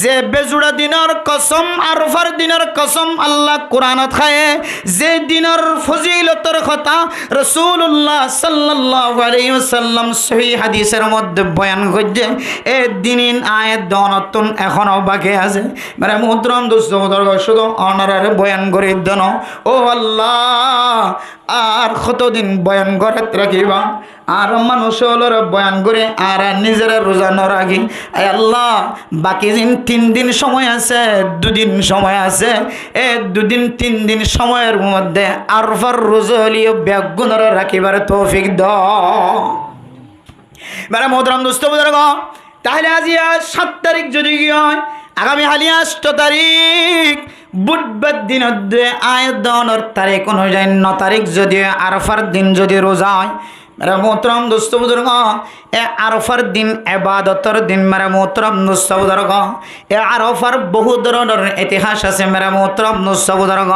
যে বেজুড়া দিনের কসম আরফার দিনের কসম আল্লাহ কোরআনত খায় যে দিনের ফজিলতের কথা রাসূলুল্লাহ সাল্লাল্লাহু আলাইহি ওয়াসাল্লাম সহিহ হাদিসের মধ্যে বয়ান করছে এই দিন আয়াত দনতন এখনো বাকি আছে মানে মুহতরম দোস্ত বুজুর্গ শুধু অনারারে বয়ান করে দেন ও আল্লাহ আর কতদিন বয়ান করে রাখিবা আর মানুষ হলোর বয়ান করে আর নিজের রোজা ন রাখি আল্লাহ বাকি দিন 3 দিন সময় আছে 2 দিন সময় আছে এই 2 দিন 3 দিন সময়ের মধ্যে আরফার রোজা হলিও ব্যাগুণর রাখিবার তৌফিক দাও মানে মোহতরম দোস্ত বুজুর্গ তাহলে আজ 7 তারিখ যদি হয় আগামী হালি 8 তারিখ বুধবার দিন আয়দনের তারিখ অনুযায়ী 9 তারিখ যদি আরফার দিন যদি রোজা হয় मेरा मोहतरम दोस्तों बुजुर्ग ए आरफार दिन इबादतर दिन मेरा मोहतरम दोस्तों बुजुर्ग ए आरफार बहु धरनेर इतिहास आछे मेरा मोहतरम दोस्तों बुजुर्ग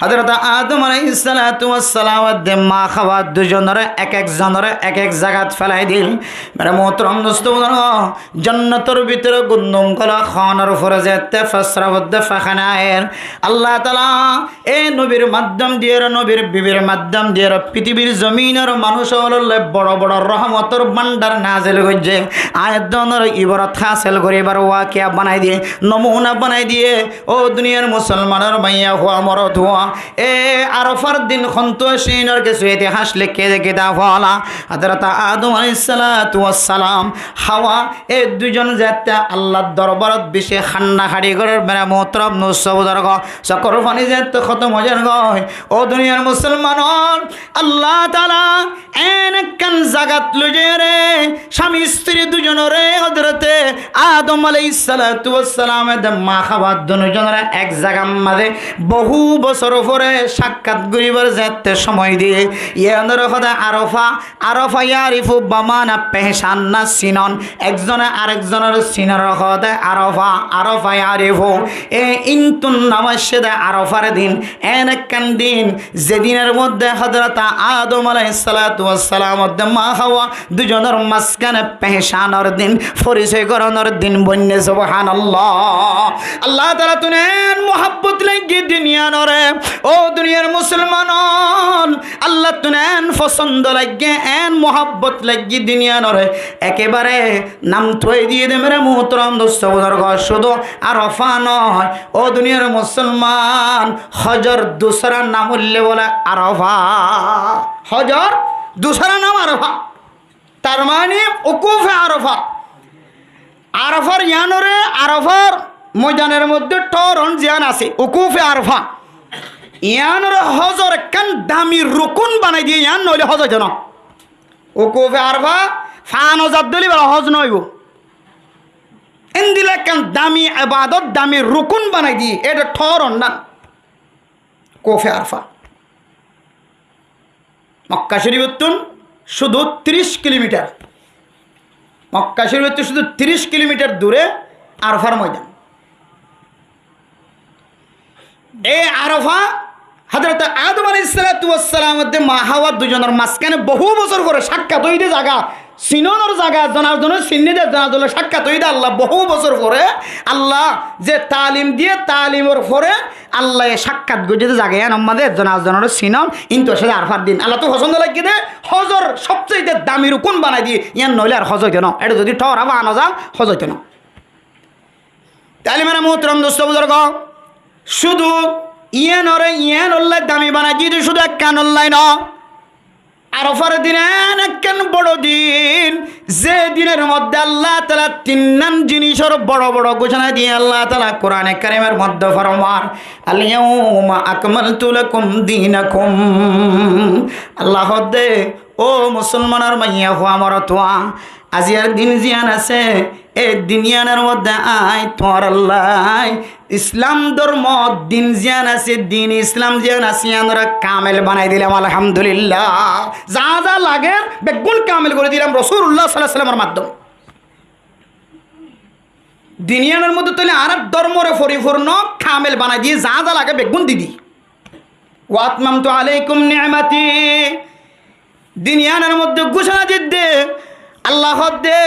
हजरत आदम आलाइहिस सालातु वास सालाम दे मा खावा दुजनेर एक एक जनेर एक एक जायगात फेलाई दिल मेरा मोहतरम दोस्तों बुजुर्ग जन्नतर भितरे गुंदम कला खानार उपरे जेते फसराबद्द फाखानाएर আল্লাহ তাআলা এই নবীর মাধ্যম দিয়ে নবীর বিবির মাধ্যম দিয়ে পৃথিবীর জমিনের মানুষ বড় বড় রহমতের ভান্ডার নাজিল করছে আয়াতনের ইবারত হাসিল করিবার ওয়াকিয়া বানাই দিয়ে নমুনা বানাই দিয়ে ও দুনিয়ার মুসলমানের মাইয়া হওয়া মরদ হওয়া এ আরফার দিন সন্তোষীনের কিছু ইতিহাস লিখে কিতাব হলা হযরত আদম আলাইহিস সালাতু ওয়াস সালাম হাওয়া এই দুজন যাতে আল্লাহর দরবারত বেশি খান্না খাড়ি করে মেরা মোহতরম নসবুদরগ সকর পানি যাতে খতম হয়ে যায় ও দুনিয়ার মুসলমানর আল্লাহ তাআলা কান জাগাত লইয়ে রে স্বামী স্ত্রী দুজনরে হযরতে আদম আলাইহিস সালাতু ওয়াস সালামের মা খাওয়া দুজনরে এক জায়গার মাঝে বহু বছর পরে সাক্ষাৎ করিবার যেতে সময় দিয়ে ইয়ানর খোদা আরফা আরফা ইয়ারিফু বামানা পেহশান না সিনন একজনে আরেকজনের সিনর খোদা আরফা আরফা ইয়ারিফু এ ইনতুন নামাশদা আরফার দিন এনেকান দিন যেদিনের মধ্যে হযরত আদম আলাইহিস সালাতু ওয়াস সালাম মা খাওয়া দুজনের মাঝখানে পেহশানোর দিন পরিচয় করানোর দিন বন্যে সুবহানাল্লাহ আল্লাহ তাআলা তুনেন মোহাব্বত লাগি দুনিয়ানরে ও দুনিয়ার মুসলমান আল্লাহ তুনেন পছন্দ লাগে এন মোহাব্বত লাগি দুনিয়ানরে একেবারে নাম থই দিয়ে দে মেরে মুহতরম দোস্ত বুজুর্গ শুধু আরফা নয় ও দুনিয়ার মুসলমান হজর দুসরা নাম উল্লেখ বলে আরফা হজর दूसरा नाम आरफा तार माने उकुफ आरफा आरफार यानरे आरफार मयदानेर मध्य टरन जियान आछे उकुफ आरफा यानरे हजर कान दामी रुकुन बानाई दिए यान नइले हज हइतो ना उकुफ आरफा फानो जादली बला हज नइबो एंदिले कान दामी इबादत दामी रुकुन बानाई दिए एटा टरन ना उकुफ आरफा মক্কা শরীফতুন শুধু 30 কিলোমিটার মক্কা শরীফতুন শুধু 30 কিলোমিটার দূরে আরফার ময়দান এই আরফা হযরত আদম আলাইহিস সালাতু ওয়াস সালাম মধ্যে মা হাওয়া দুজনের মাঝখানে বহু বছর পরে সাক্ষাৎ হইতে জায়গা সিননের জায়গা জনার্দনের সিন্নিদের জনার্দনের সাক্ষাৎ হইতে আল্লাহ বহু বছর পরে আল্লাহ যে তালিম দিয়ে তালিমের পরে আল্লাহ সাক্ষাৎ গজিতে জায়গায় আমাদের জনার্দনের সিনন কিন্তু সেটা আরফার দিন আল্লাহ তো পছন্দ লাগে দে হজর সবচেয়ে দামি রুকুন বানাই দিয়ে ইয়ান নইলে আর হজ হইতো না এটা যদি ঠরা বা আনা যা হজ হইতো না তালিমের মোহতরম দোস্ত বুজুর্গ শুধু ইয়ান আল্লাহ দামি বানাই দিয়ে শুধু এক কান আল্লাহ না আরফার দিন একখান বড় দিন যে দিনের মধ্যে আল্লাহ তাআলা তিন জিনিসের বড় বড় ঘোষণা দিয়ে আল্লাহ তাআলা কোরআনে কারীমের মধ্যে ফরমান আল ইয়াউমা আকমালতু লাকুম দীনাকুম আল্লাহ দে ও মুসলমানের মাইয়া হো আমার তোয়া আজিয়ার দিন জিয়ান আছে এই দুনিয়ার মধ্যে আই তোর আল্লাহ ইসলাম ধর্ম দিন জিয়ান আছে দিন ইসলাম জিয়ান আছে আমরা কামেল বানাই দিলাম আলহামদুলিল্লাহ যা যা লাগে বেগুন কামেল করে দিলাম রাসূলুল্লাহ সাল্লাল্লাহু আলাইহি ওয়াসাল্লামের মাধ্যমে দুনিয়ার মধ্যে তাহলে আর ধর্মরে পরিপূর্ণ কামেল বানাই দিয়ে যা যা লাগে বেগুন দিদি ওয়া আতমামতু আলাইকুম নি'মাতি দুনিয়ার মধ্যে ঘোষণা দিতে আল্লাহ দে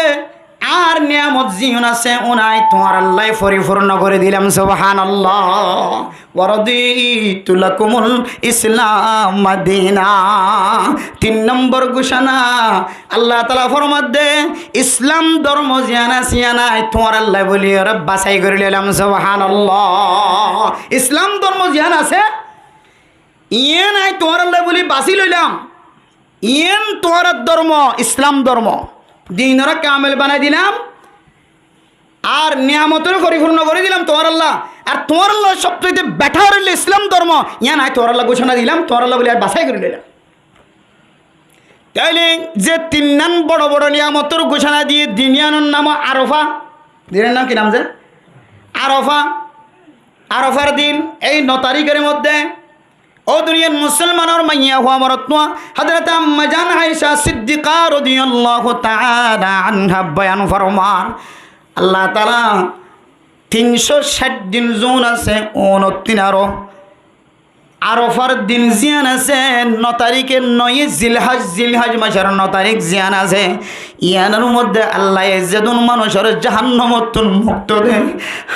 আর নিয়ামত জিন আছে ওনাই তোমার আল্লাহ পরিপূর্ণ করে দিলাম সুবহানাল্লাহ ওয়া রাদিতু লাকুমুল ইসলাম মাদিনা 3 নম্বর ঘোষণা আল্লাহ তাআলা ফরমান দে ইসলাম ধর্ম জিয়ানা সিয়ানাই তোমার আল্লাহ বলি রব বাছাই করে নিলাম সুবহানাল্লাহ ইসলাম ধর্ম জিয়ান আছে ইয়ান আই তোমার আল্লাহ বলি বাছি লইলাম ইয়ান তোমার ধর্ম ইসলাম ধর্ম দিনের কামেল বানাই দিলাম আর নিয়ামতের পরিপূর্ণ করে দিলাম তোমার আল্লাহ আর তোমার আল্লাহ সবচেয়ে বেটার হইল ইসলাম ধর্ম ইয়া নাই তোমার আল্লাহ ঘোষণা দিলাম তোমার আল্লাহ বলে আর বাছাই করে দিলাম তাইলে যে 3 বড় বড় নিয়ামতের ঘোষণা দিয়ে দিনিয়ানোর নাম আরফা দিনের নাম কি নাম যে আরফার দিন এই 9 তারিখের মধ্যে ও দুনিয়ার মুসলমানের মাইয়া হওয়া মরত্বা হযরত আম্মা জান আয়েশা সিদ্দিকা রাদিয়াল্লাহু তাআলা আনহা বয়ান ফরমান আল্লাহ তাআলা 360 দিন জুন আছে 29 আরফার দিন জিয়ান আছে 9 তারিখে 9 জিলহজ মাসের 9 তারিখ জিয়ান আছে ইয়ানের মধ্যে আল্লাহ যেদিন মানুষের জাহান্নামতন মুক্ত দেয়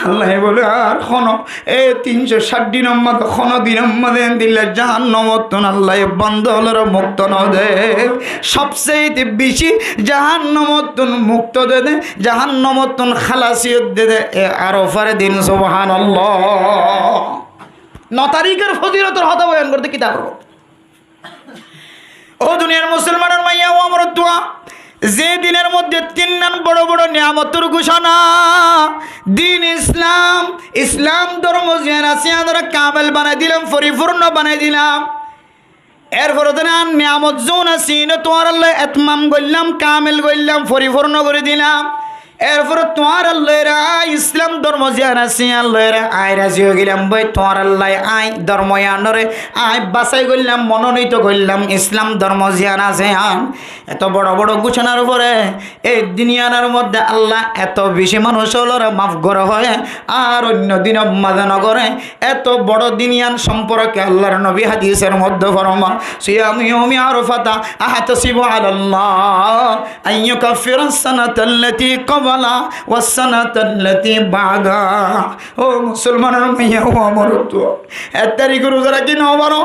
আল্লাহ বলে আর কোনো এই 360 দিনের মধ্যে কোনো দিনের মধ্যে দিলে জাহান্নামতন আল্লাহ বন্ধ হলের মুক্ত ন দে সবচেয়ে বেশি জাহান্নামতন মুক্ত দে জাহান্নামতন খালাসিয়ত দে আরফার দিন সুবহানাল্লাহ 9 তারিখের ফজিলতের কথা বয়ান করতে কিতাব করব ও দুনিয়ার মুসলমানের মাইয়া ও আমার দোয়া যে দিনের মধ্যে 3 বড় বড় নিয়ামতের ঘোষণা দিন ইসলাম ধর্ম জিয়ান আছে আমরা কামেল বানাই দিলাম পরিপূর্ণ বানাই দিলাম এরপরে তো নিয়ামত জোন আছে তোমার আল্লাহ এতমাম করলাম কামেল করলাম পরিপূর্ণ করে দিলাম এরপরে তোমার আল্লাহরা ইসলাম ধর্ম জিয়ান আছে আল্লাহরা আয় রাজি হয়ে গেলাম ভাই তোমার আল্লাহ আয় ধর্ম আনরে আয় বাছাই করলাম মনোনীত করলাম ইসলাম ধর্ম জিয়ান আছে আন এত বড় বড় ঘোষণার উপরে এই দুনিয়ার মধ্যে আল্লাহ এত বেশি মানুষ হলরা মাফ করে হয় আর অন্য দিন মাঝে নগরে এত বড় দিনিয়ান সম্পর্কে আল্লাহর নবী হাদিসের মধ্যে ফরমান সিয়াম ইয়াউমি আরাফাতা আহতাসিবু আলাল্লাহ আইয়ুকাফিরাস সানাতাল্লাতী ওয়ালা ওয়াসানাতাল্লাতী বাদা ও মুসলমানের মাইয়া ও আমার তো 1 তারিখ রোজা রাখি না বারো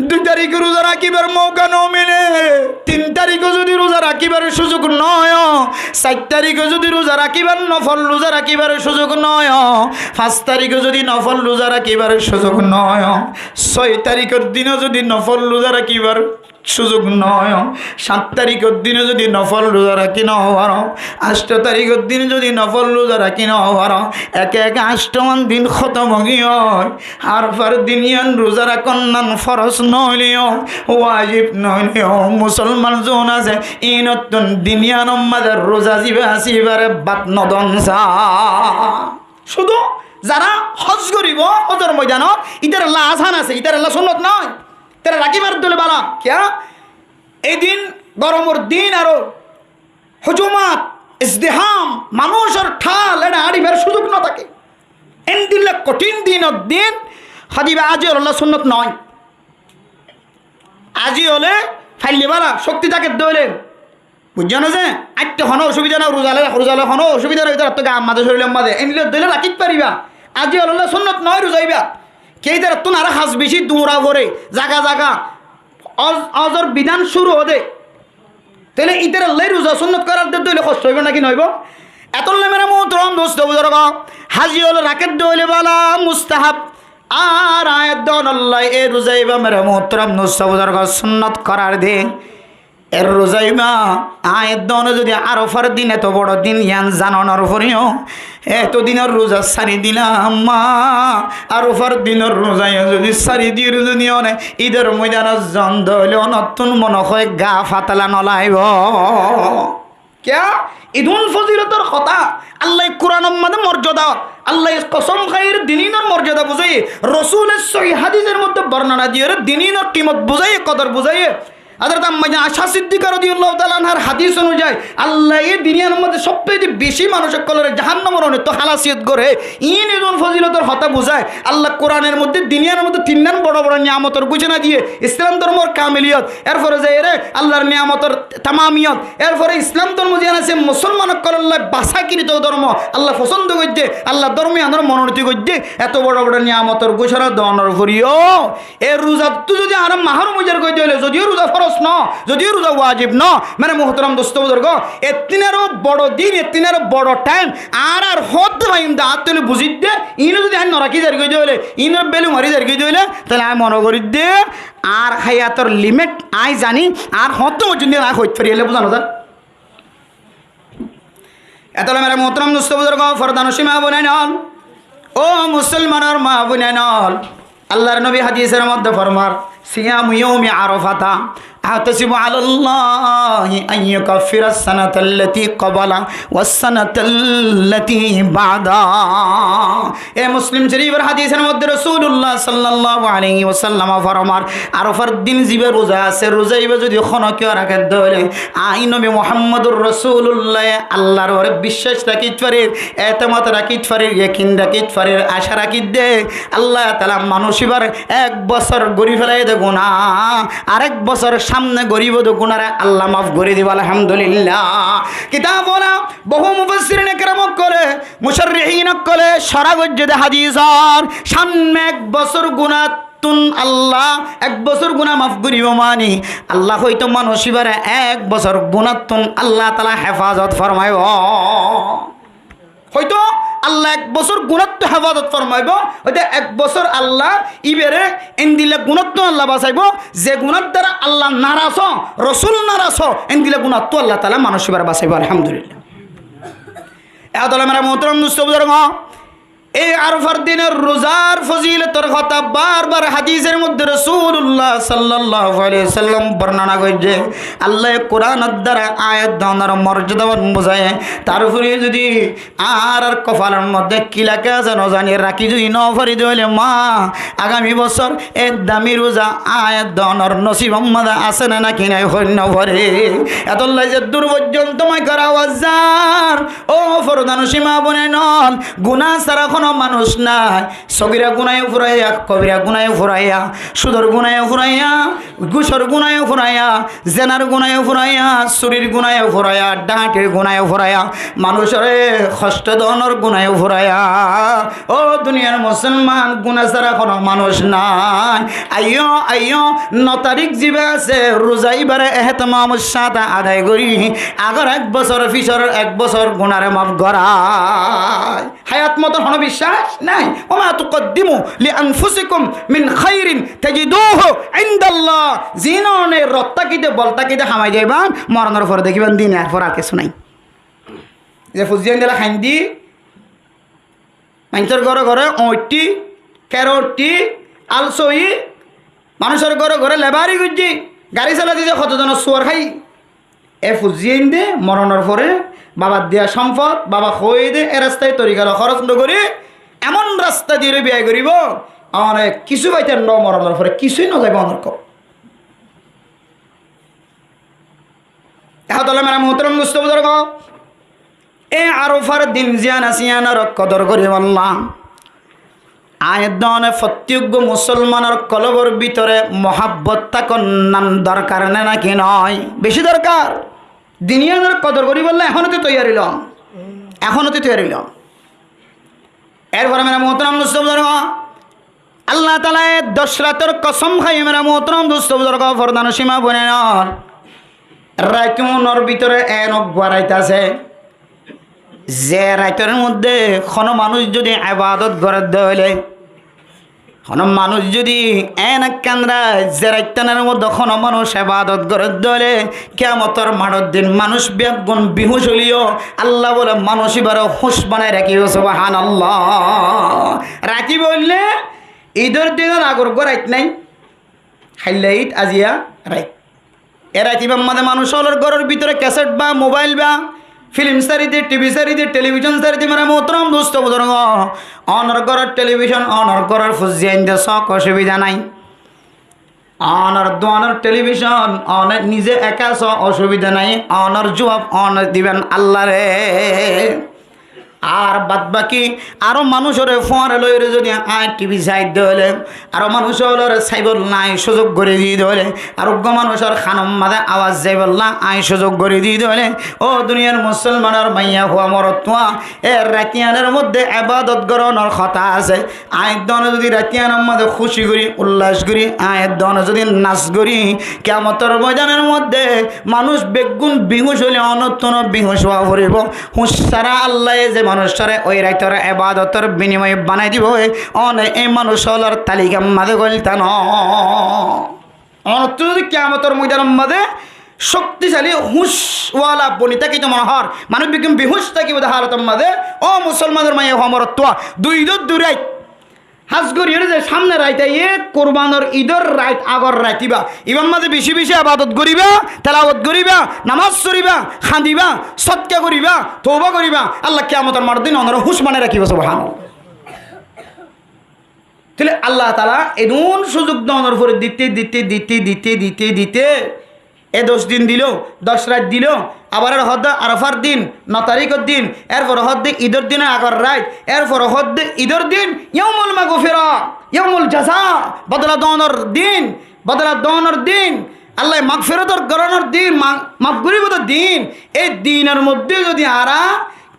2 তারিখ রোজা রাখিবার মৌকা ন মিলে 3 তারিখ যদি রোজা রাখিবার সুযোগ নয় 4 তারিখে যদি রোজা রাখিবার নফল রোজা রাখিবার সুযোগ নয় 5 তারিখে যদি নফল রোজা রাখিবার সুযোগ নয় 6 তারিখের দিনে যদি নফল রোজা রাখিবার সুযোগ নয় 7 তারিখের দিনে যদি নফল রোজা রাখি না হওয়ার 8 তারিখের দিনে যদি নফল রোজা রাখি না হওয়ার এক 8মান দিন খতম গিয়ে আর পর দিন রোজা রাখন ফরজ নইলেও ওয়াজিব নইলেও মুসলমান জন আছে এই নতুন দিনিয়ান মাদের রোজা জিবে আসিবারে বাত নদনসা শুধু যারা হজ করিব হজর ময়দানত ইতার আল্লাহ আসান আছে ইতার আল্লাহ সুন্নত নয় তারা রাখিবার দলে বালা কিয়া এই দিন গরমের দিন আরো হুজুমাত ইজদিহাম মানুষের ঠাল এটা আড়িবার সুযোগ না থাকে এন দিলে কঠিন দিন হাদিবা আজি আল্লাহ সুন্নত নয় আজি হলে ফাইলে বালা শক্তি থাকে দলে বুঝছো না যে আটটা হনো অসুবিধা না রোজালে হনো অসুবিধা রয়েছে তো গা মাঝে শরীরের মাঝে এনলে দলে রাখিতে পারিবা আজি আল্লাহ সুন্নত নয় রোজাইবা কেইদার তো আর হাস বেশি দৌড়া করে জাগা অজর বিধান শুরু হতে তাহলে ইতার আল্লাহ রোজা সুন্নত করার দইলে কষ্ট হইব নাকি নইব এত মেরা মোহতরম দোস্ত বুজুর্গ হাজি হল রাকেট দইলে বালা মুস্তাহাব আর আয়াত দন আল্লাহ এ রোজাইবা মেরা মোহতরম দোস্ত বুজুর্গ সুন্নত করার দে এর রোজাইবা আয়াত দন যদি আরফার দিন এত বড় দিন ইয়ান জানানোর পরেও এতদিনের রোজা সারি দিলাম মা আরফার দিনের রোজাই যদি সারি দিয়ে যদি অনেক ঈদের ময়দানের জন্দ হইলে নতুন মনে হয় গা ফাতালা নলাইব কেয়া ঈদুল ফজিলতর কথা আল্লাহ কোরআনের মধ্যে মর্যাদা আল্লাহ কসম খাইর দিনিনের মর্যাদা বুঝাই রসুলের সহিহ হাদিসের মধ্যে বর্ণনা দিয়ে দিনিনের কিমত বুঝাই কদর বুঝাই হযরত আয়েশা সিদ্দিকা রাদিয়াল্লাহু তাআলা আনহার হাদিস অনুযায়ী আল্লাহ এই দুনিয়ার মধ্যে সবচেয়ে বেশি মানুষের কলরে জাহান্নামের অনেক তো হালাসিয়ত করে ঈদুল ফজিলতের কথা বুঝায় আল্লাহ কোরআনের মধ্যে দুনিয়ার মধ্যে 3 বড় বড় নিয়ামতের ঘোষণা দিয়ে ইসলাম ধর্মের কামিলিয়ত এরপরে যে রে আল্লাহর নিয়ামতের তামামিয়ত এরপরে ইসলাম ধর্ম যে আছে মুসলমানের কলল্লাহ বাসাকৃত ধর্ম আল্লাহ পছন্দ করতে আল্লাহ ধর্মে আনার মনোনীতি করতে এত বড় বড় নিয়ামতের ঘোষণা দেওয়ানোর করিও এই রোজা তো যদি আর মাহর মুজার কইতে হলে যদিও রোজা ফরজ ন যদিও রোজা ওয়াজিব ন মানে মোহতরম দোস্ত বুজুর্গ এতিনেরও বড় দিন এতিনেরও বড় টাইম আর হদ ভাইম দা তুলে বুঝি দে ইনো যদি আই নরাকি জারি কইতে হলে ইনোর বেলু মারি জারি কইতে হলে তাহলে আমি মনে করি দে আর হায়াতর লিমিট আই জানি আর হদ পর্যন্ত আই হইতে পারি এলে বুঝানো যায় এতলে মেরে মোহতরম দোস্ত বুজুর্গ ফরদানুসী মা বোনেন ও মুসলমানের মা বোনেন আল্লাহর নবী হাদিসের মধ্যে ফরমার সিয়াম ইয়াউমি আরাফাতা আতাসিবু আলাল্লাহি আন ইউকাফিরাস সানাতাল্লাতী ক্বাবালা ওয়াস সানাতাল্লাতী বাদা। এ মুসলিম শরীফের হাদিসের মধ্যে রাসূলুল্লাহ সাল্লাল্লাহু আলাইহি ওয়াসাল্লাম ফরমান আরাফার দিন জিবে রোজা আছে, রোজাইবে যদি খনকিও রাখে দলে আই নবী মুহাম্মদুর রাসূলুল্লাহ আল্লাহর ওরে বিশ্বাস রাখিত পারে, এতেমাত রাখিত পারে, ইয়াকিন রাখিত পারে, আশা রাখিত দে আল্লাহ তাআলা মানুষিবার 1 বছর গরি ফেলাই দে গুনাহ, আরেক বছর সামনে গরিব তো গুনারে আল্লাহ মাফ করে দিব আলহামদুলিল্লাহ। কিতাব ওরা বহু মুফাসসিরিন کرام করে মুশাররিহিন করে সরাগজ্জে হাদিসর সামনে 1 বছর গুনাহ তুন আল্লাহ 1 বছর গুনাহ মাফ করিব মানি আল্লাহ হয়তো মানুষিবারে 1 বছর গুনাহ তুন আল্লাহ তাআলা হেফাজত ফরমাইব, হয়তো আল্লাহ 1 বছর গুণাত্ম হেফাজত ফরমাইব, হয়তো 1 বছর আল্লাহ ইবেরে এন্দিলে গুণাত্ম আল্লাহ বাঁচাইব, যে গুণার দ্বারা আল্লাহ নারাজ রসুল নারাজ এন্দিলে গুণাত্ম আল্লাহ তাআলা মানুষ এবার বাঁচাইব আলহামদুলিল্লাহ। এতলে মেরা মোহতরম দুস্থ বুজুর্গ, এই আরফার দিনের রোজার ফজিলতের কথা বারবার হাদিসের মধ্যে রাসূলুল্লাহ সাল্লাল্লাহু আলাইহি সাল্লাম বর্ণনা করেছে। আল্লাহ কোরআনের দ্বারা আয়াত দানের মর্যাদা বোঝায়, তার উপরে যদি আর কপালের মধ্যে কি লেখা আছে না জানি রাখি যদি ন ফরি দিলে মা আগামী বছর এই দামি রোজা আয়াত দানের নসিব আমাদের আছে না নাকি নাই হন্য ভরে এত যে দূর পর্যন্ত মাই করা আওয়াজ ও ফরদান সীমা বনে নন গুনাহ ছাড়া মানুষ নাই, সগিরা গুনায় ফুরাইয়া, কবিরা গুনায় ফুরাইয়া, সুদর গুনায় ফুরাইয়া, ঘুষর গুনায় ফুরাইয়া, জেনার গুনায় ফুরাইয়া, চুরির গুনায় ফুরাইয়া, ডাঁটের গুনায় ফুরাইয়া, মানুষের কষ্ট দনের গুনায় ফুরাইয়া। ও দুনিয়ার মুসলমান গুনাহ ছাড়া কোনো মানুষ নাই। আইয়ো আইয়ো 9 তারিখ জিবে আছে রোজাইবারে এহতেমামের সাথে আদায় করি আগর 1 বছর ফিসর 1 বছর গুনারে মাফ করায়। হায়াত মতো বিশ্বাস নাই। ওমা তুকদ্দিমু লিআনফুসিকুম মিন খাইরিন তাজিদুহু ইনদাল্লাহ, জিননে রত্তাকিতে বলতাকিতে হামাই যাইবান মরণের পর দেখিবেন দিন আর পর আর কিছু নাই। যে ফুজিয়ান দিলা খাইন্দি মানুষের ঘরে ঘরে ওটি ক্যারোটি আলসই মানুষের ঘরে ঘরে লেবারি গুজি গাড়ি চালা দিছে কতজন সুয়ার খাই এ ফুজিয়ান দে মরণের পরে বাবার দেয়া সম্পদ বাবা হয়ে দে এ রাস্তায় তরিকার খরচ নকরি এমন রাস্তা দিয়ে বিয়ে করিব অনেক কিছু পাইতেন ন মরণের পরে কিছুই ন যাবে অনেক তাহলে মেরা মোহতরম দুস্থ বুজুর্গ, এ আরফার দিন জিয়ান আসিয়ানার কদর করি বললাম আয়াত দনে প্রত্যেক মুসলমানের কলবর ভিতরে মহাব্বত থাকুন নাম দরকার না নাকি নয়? বেশি দরকার। দিনিয়ানের কদর করি বললে এখনো তো তৈরি লম, এখনো তো তৈরি লম। এরপরে মেরা মোহতরম দুস্থ বুজুর্গ, আল্লাহ তাআলা 10 রাতের কসম খাই মেরা মোহতরম দুস্থ বুজুর্গ ফরদান সীমা বনে নর রাইতমনের ভিতরে এনক বাড়াইতাছে যে রাইতের মধ্যে কোনো মানুষ যদি ইবাদত করে দেলে কোনো মানুষ যদি এন কেন্দ্রা যে রাইতানের মধ্যে কোনো মানুষ ইবাদত করে দেলে কিয়ামতের মাঠের দিন মানুষ বেগুন বিহুশ হলিও আল্লাহ বলে মানুষ এবারে হুঁশ বানায় রাখিও সুবহানাল্লাহ। রাখি বললে ঈদের দিনের আগর রাইত নাই খাইলে ঈদ আজিয়া রাইত এ রাইতিবার মধ্যে মানুষ হলোর ঘরের ভিতরে ক্যাসেট বা মোবাইল বা ফিল্ম সারিতে টিভি সারিতে টেলিভিশন সারিতে মেরা মোহতরম দোস্ত বুজুর্গ অনর ঘরের টেলিভিশন অনর ঘরের ফুজিয়াইন দে শখ অসুবিধা নাই, অনর দোয়ানোর টেলিভিশন অনেক নিজে একা অসুবিধা নাই, অনর জবাব অনর দিবেন আল্লাহ রে। আর বাদ বাকি আরো মানুষের ফোয়ারে লইরে যদি আয় টিভি সাইড দিলে আরো মানুষের সাইবল নাই সুযোগ করে দিয়ে দিলে আরোগ্য মানুষের খানম মাদে আওয়াজ যাইবল না আয় সুযোগ করে দিয়ে দিলে ও দুনিয়ার মুসলমানের মাইয়া হুয়া মরতুয়া এর রাতিয়ানের মধ্যে ইবাদত গরনের কথা আছে। আয় দনে যদি রাতিয়ানের মধ্যে খুশি করি উল্লাস করি আয়ের দনে যদি নাচ করি কিয়ামতের ময়দানের মধ্যে মানুষ বেগুন বিহুশ হলে অনতন বিহুশ হওয়া পড়িব। হুঁশ সারা আল্লাহ যে মানুষরে ওই রাইতর ইবাদতের বিনিময়ে বানাই দিব অনে এই মানুষের তালিকা মাঝে গলতান অনত যদি কিয়ামতের ময়দানের মাঝে শক্তিশালী হুঁশওয়ালা বনিতা কি তোমার হর মানুষ বিজ্ঞান বিহুশ থাকিব হালতের মাঝে ও মুসলমানের মাইয়া হমরত্ব দুই রাইত হাজ করি যে সামনে রাইতে কোরবানোর ঈদের রাইত আগর রাইতিবা ইমাম মাঝে বেশি বেশি আবাদত করিবা তেলাওয়াত করিবা নামাজ পড়িবা খাঁদিবা সৎকা করিবা তওবা করিবা আল্লাহ কিয়ামতের মাঠ দিন অনর হুশ মানে রাখিবা সুবহানাল্লাহ। তাহলে আল্লাহ তাআলা এমন সুযোগ দনের পরে দিতে দিতে দিতে দিতে দিতে দিতে 10 দিন দিল 10 রাত দিল আবার হদ আরাফার দিন 9 তারিখের দিন এরপর হদ ঈদের দিনে আগর রাত এরপর হদ ঈদের দিন ইয়াউমুল মাগফিরা ইয়াউমুল জাযা বদলা দনের দিন আল্লাহ মাগফিরাতর গরানোর দিন মাফ করিবর দিন। এই দিনের মধ্যে যদি আরা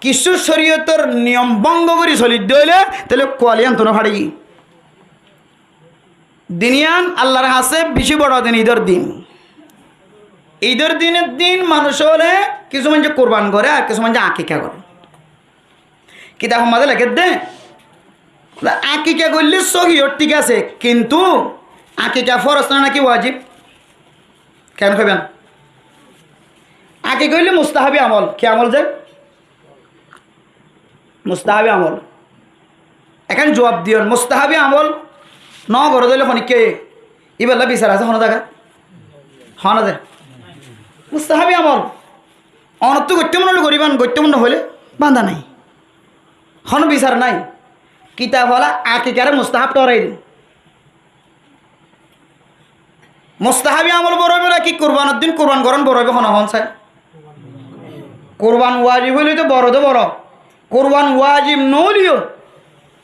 কিছু শরীয়তের নিয়ম ভঙ্গ করে চলি দইলে তাহলে কোয়ালিয়ান তো হাড়ি দিনিয়ান আল্লাহর হাসে বেশি বড় দিন ঈদের দিনের দিন মানুষ হলে কিছু মানুষ কোরবান করে আর কিছু মানুষ আকিকা করে। কিতাব মাঝে লেখে দে আকিকা করলে সহিও ঠিক আছে, কিন্তু আকিকা ফরজ না নাকি ওয়াজিব? কেন খাবেন? আকিকা করলে মুস্তাহাবি আমল। কি আমল যে? মুস্তাহাবি আমল। এখন জবাব দিও মুস্তাহাবি আমল ন ঘর দিলে খনিকে ইবেলা বিচার আছে হন দেখা হন দে মুস্তাহাবি আমল অনত গত্যমূল্য করিবান গত্যমূল্য হলে বান্ধা নাই হন বিচার নাই। কিতাব হলা আকিকারে মুস্তাহাব টরাই দিন। মুস্তাহাবি আমল বড় হবে কি কোরবানের দিন কোরবান গরম বড় হবে হন হন চাই কোরবান ওয়াজিব হইলে তো বড় কোরবান ওয়াজিব নলিও